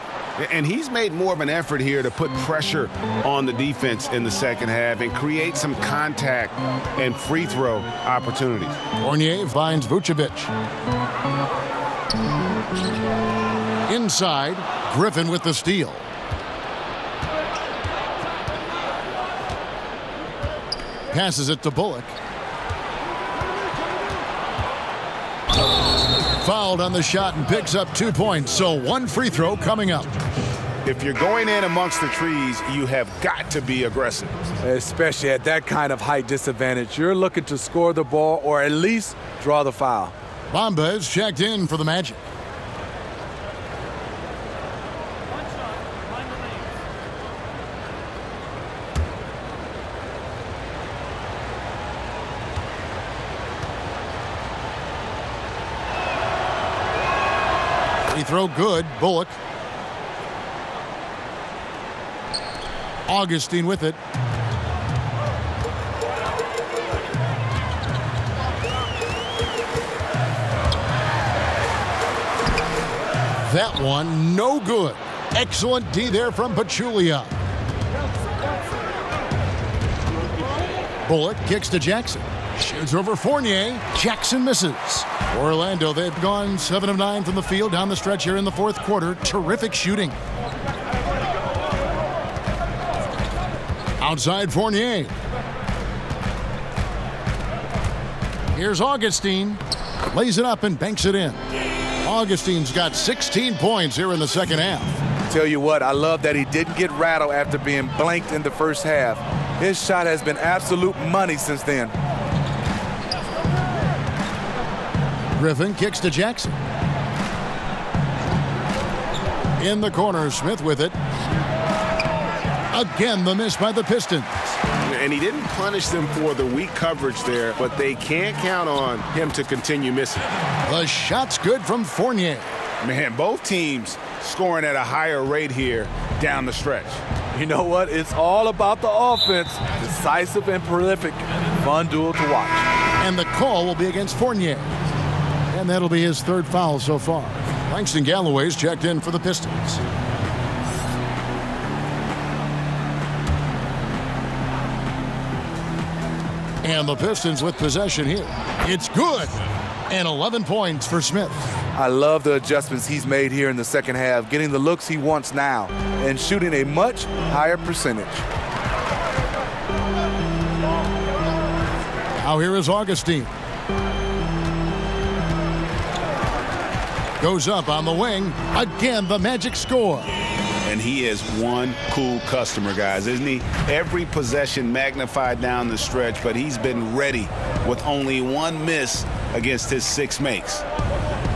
And he's made more of an effort here to put pressure on the defense in the second half and create some contact and free throw opportunities.
Fournier finds Vucevic. Inside, Griffin with the steal. Passes it to Bullock. Fouled on the shot and picks up 2 points, so 1 free throw coming up.
If you're going in amongst the trees, you have got to be aggressive.
Especially at that kind of height disadvantage. You're looking to score the ball or at least draw the foul.
Bamba is checked in for the Magic.
One shot. Behind the lanes.
Free throw good. Bullock. Augustine with it. That one, no good. Excellent D there from Pachulia. Bullock kicks to Jackson. Shoots over Fournier. Jackson misses. Orlando, they've gone 7 of 9 from the field down the stretch here in the fourth quarter. Terrific shooting. Outside Fournier. Here's Augustine. Lays it up and banks it in. Augustine's got 16 points here in the second half.
Tell you what, I love that he didn't get rattled after being blanked in the first half. His shot has been absolute money since then.
Griffin kicks to Jackson. In the corner, Smith with it. Again, the miss by the Pistons.
And he didn't punish them for the weak coverage there, but they can't count on him to continue missing.
The shot's good from Fournier.
Man, both teams scoring at a higher rate here down the stretch.
You know what? It's all about the offense. Decisive and prolific. Fun duel to watch.
And the call will be against Fournier. And that'll be his third foul so far. Langston Galloway's checked in for the Pistons. And the Pistons with possession here. It's good. And 11 points for Smith.
I love the adjustments he's made here in the second half, getting the looks he wants now and shooting a much higher percentage.
Now here is Augustine. Goes up on the wing. Again, the Magic score.
And he is one cool customer, guys, isn't he? Every possession magnified down the stretch, but he's been ready with only one miss against his 6 makes.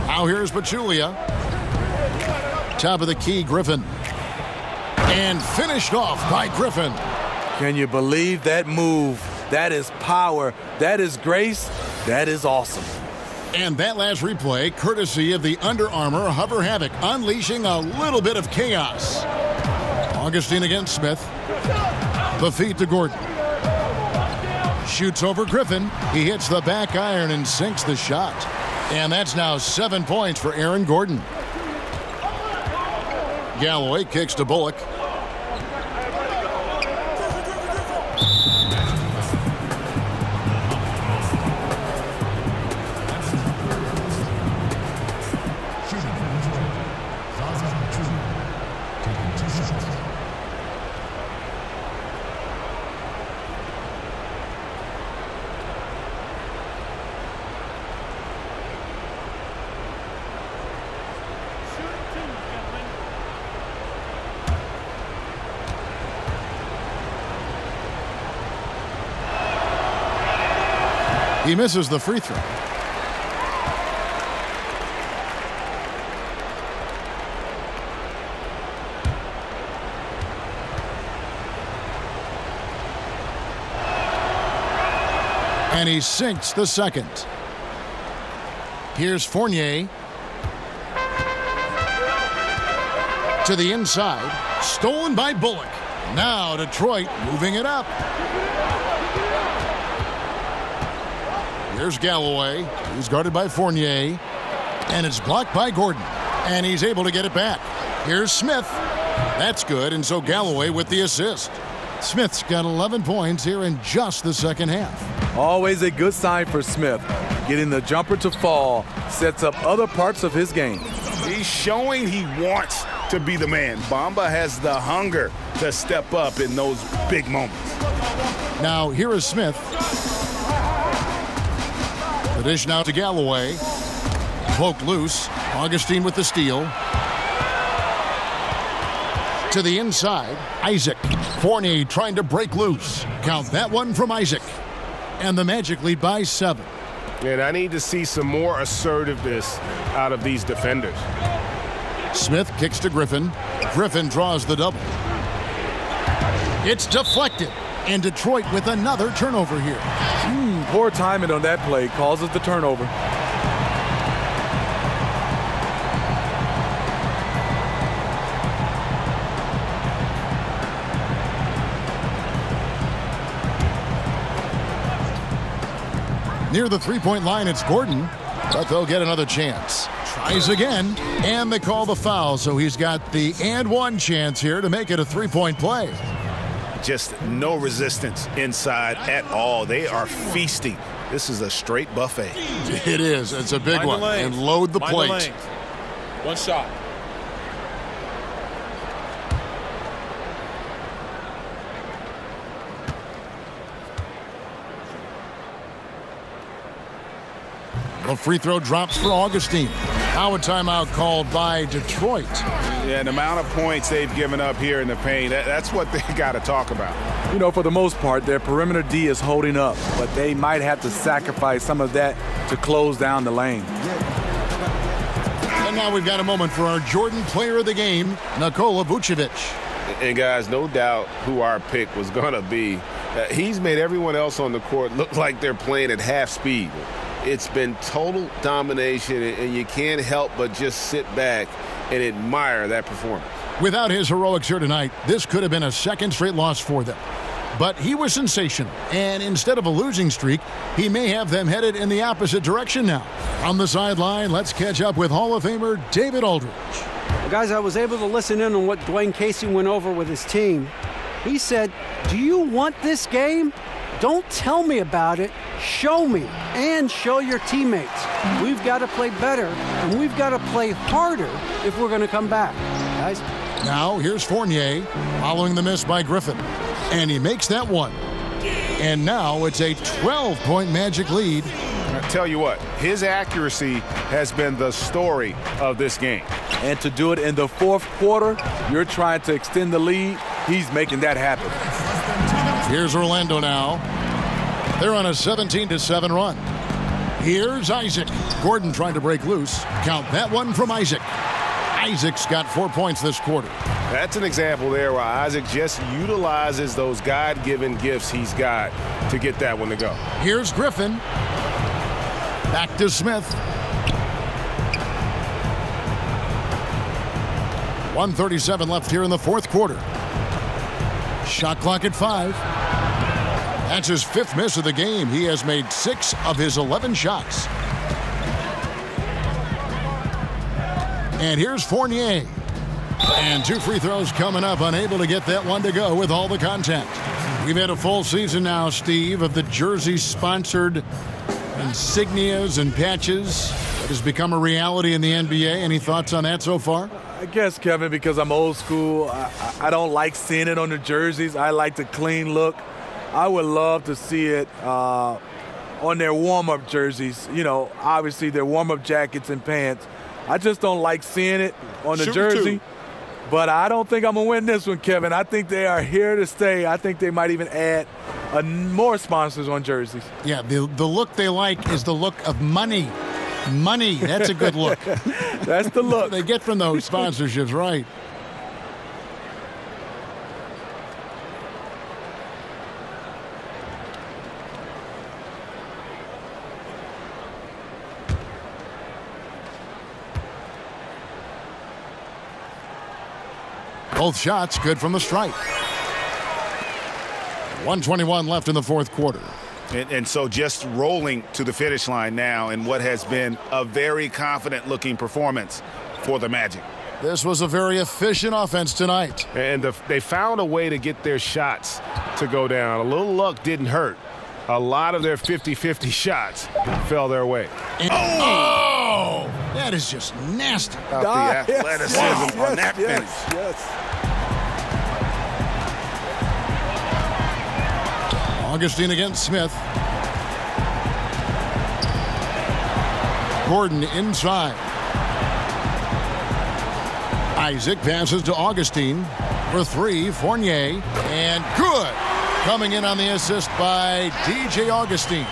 Now here's Pachulia. Top of the key, Griffin. And finished off by Griffin.
Can you believe that move? That is power. That is grace. That is awesome.
And that last replay, courtesy of the Under Armour Hover Havoc, unleashing a little bit of chaos. Augustine against Smith. The feed to Gordon. Shoots over Griffin. He hits the back iron and sinks the shot. And that's now 7 points for Aaron Gordon. Galloway kicks to Bullock. He misses the free throw. And he sinks the second. Here's Fournier. To the inside. Stolen by Bullock. Now Detroit moving it up. Here's Galloway. He's guarded by Fournier. And it's blocked by Gordon. And he's able to get it back. Here's Smith. That's good, and so Galloway with the assist. Smith's got 11 points here in just the second half.
Always a good sign for Smith. Getting the jumper to fall sets up other parts of his game.
He's showing he wants to be the man. Bamba has the hunger to step up in those big moments.
Now, here is Smith. The dish now to Galloway. Poked loose. Augustine with the steal. To the inside, Isaac. Fournier trying to break loose. Count that one from Isaac. And the Magic lead by 7.
And I need to see some more assertiveness out of these defenders.
Smith kicks to Griffin. Griffin draws the double. It's deflected. And Detroit with another turnover here.
Poor timing on that play causes the turnover.
Near the three-point line, it's Gordon, but they'll get another chance. Tries again, and they call the foul, so he's got the and one chance here to make it a three-point play.
Just no resistance inside at all. They are feasting. This is a straight buffet.
It is. It's a big one. And load the plate.
One shot.
The free throw drops for Augustine. Now a timeout called by Detroit.
Yeah, the amount of points they've given up here in the paint, that's what they got to talk about.
You know, for the most part, their perimeter D is holding up, but they might have to sacrifice some of that to close down the lane.
And now we've got a moment for our Jordan player of the game, Nikola Vucevic.
And guys, no doubt who our pick was going to be. He's made everyone else on the court look like they're playing at half speed. It's been total domination, and you can't help but just sit back and admire that performance.
Without his heroics here tonight, this could have been a second straight loss for them. But he was sensational, and instead of a losing streak, he may have them headed in the opposite direction now. On the sideline, let's catch up with Hall of Famer David Aldridge.
Well, guys, I was able to listen in on what Dwayne Casey went over with his team. He said, "Do you want this game? Don't tell me about it. Show me and show your teammates. We've got to play better, and we've got to play harder if we're going to come back." Guys.
Now here's Fournier following the miss by Griffin. And he makes that one. And now it's a 12-point Magic lead.
I tell you what, his accuracy has been the story of this game.
And to do it in the fourth quarter, you're trying to extend the lead. He's making that happen.
Here's Orlando now. They're on a 17-7 run. Here's Isaac. Gordon trying to break loose. Count that one from Isaac. Isaac's got 4 points this quarter.
That's an example there where Isaac just utilizes those God-given gifts he's got to get that one to go.
Here's Griffin. Back to Smith. 1:37 left here in the fourth quarter. Shot clock at 5. That's his 5th miss of the game. He has made 6 of his 11 shots. And here's Fournier. And 2 free throws coming up, unable to get that one to go with all the contact. We've had a full season now, Steve, of the jersey-sponsored insignias and patches that has become a reality in the NBA. Any thoughts on that so far?
I guess, Kevin, because I'm old school, I don't like seeing it on the jerseys. I like the clean look. I would love to see it on their warm-up jerseys. You know, obviously their warm-up jackets and pants. I just don't like seeing it on the jersey. But I don't think I'm going to win this one, Kevin. I think they are here to stay. I think they might even add more sponsors on jerseys.
Yeah, the look they like is the look of money. Money, that's a good look.
That's the look
they get from those sponsorships, right? Both shots good from the stripe. 1:21 left in the fourth quarter.
And so just rolling to the finish line now in what has been a very confident-looking performance for the Magic.
This was a very efficient offense tonight.
And they found a way to get their shots to go down. A little luck didn't hurt. A lot of their 50-50 shots fell their way.
Oh! That is just nasty.
The athleticism on that finish.
Yes.
Augustine against Smith. Gordon inside. Isaac passes to Augustine. For three, Fournier. And good. Coming in on the assist by DJ Augustine.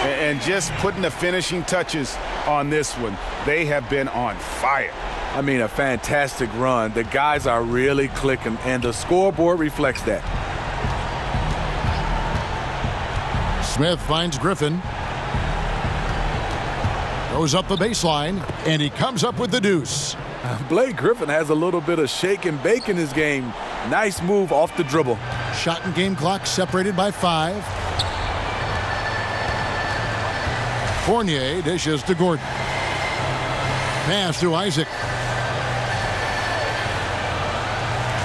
And just putting the finishing touches on this one. They have been on fire.
I mean, a fantastic run. The guys are really clicking, and the scoreboard reflects that.
Smith finds Griffin. Goes up the baseline, and he comes up with the deuce.
Blake Griffin has a little bit of shake and bake in his game. Nice move off the dribble.
Shot and game clock separated by 5. Fournier dishes to Gordon. Pass to Isaac.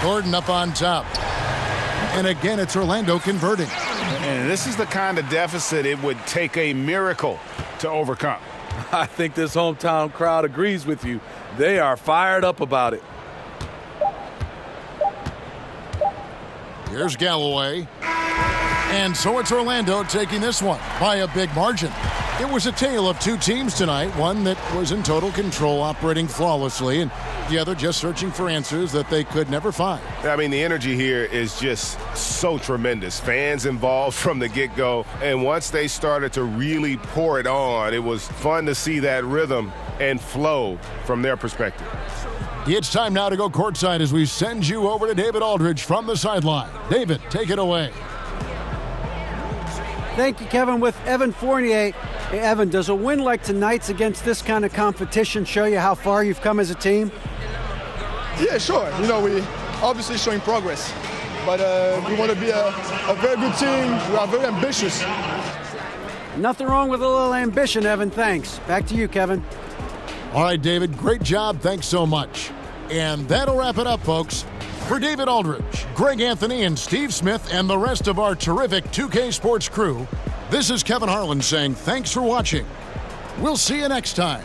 Gordon up on top. And again, it's Orlando converting.
And this is the kind of deficit it would take a miracle to overcome.
I think this hometown crowd agrees with you. They are fired up about it.
Here's Galloway. And so it's Orlando taking this one by a big margin. It was a tale of two teams tonight, one that was in total control, operating flawlessly, and the other just searching for answers that they could never find.
I mean, the energy here is just so tremendous. Fans involved from the get-go, and once they started to really pour it on, it was fun to see that rhythm and flow from their perspective.
It's time now to go courtside as we send you over to David Aldridge from the sideline. David, take it away.
Thank you, Kevin. With Evan Fournier. Hey, Evan, does a win like tonight's against this kind of competition show you how far you've come as a team?
Yeah, sure. You know, we obviously showing progress, but we want to be a very good team. We are very ambitious.
Nothing wrong with a little ambition, Evan. Thanks. Back to you, Kevin.
All right, David, great job. Thanks so much. And that'll wrap it up, folks. For David Aldridge, Greg Anthony, and Steve Smith, and the rest of our terrific 2K Sports crew, this is Kevin Harlan saying thanks for watching. We'll see you next time.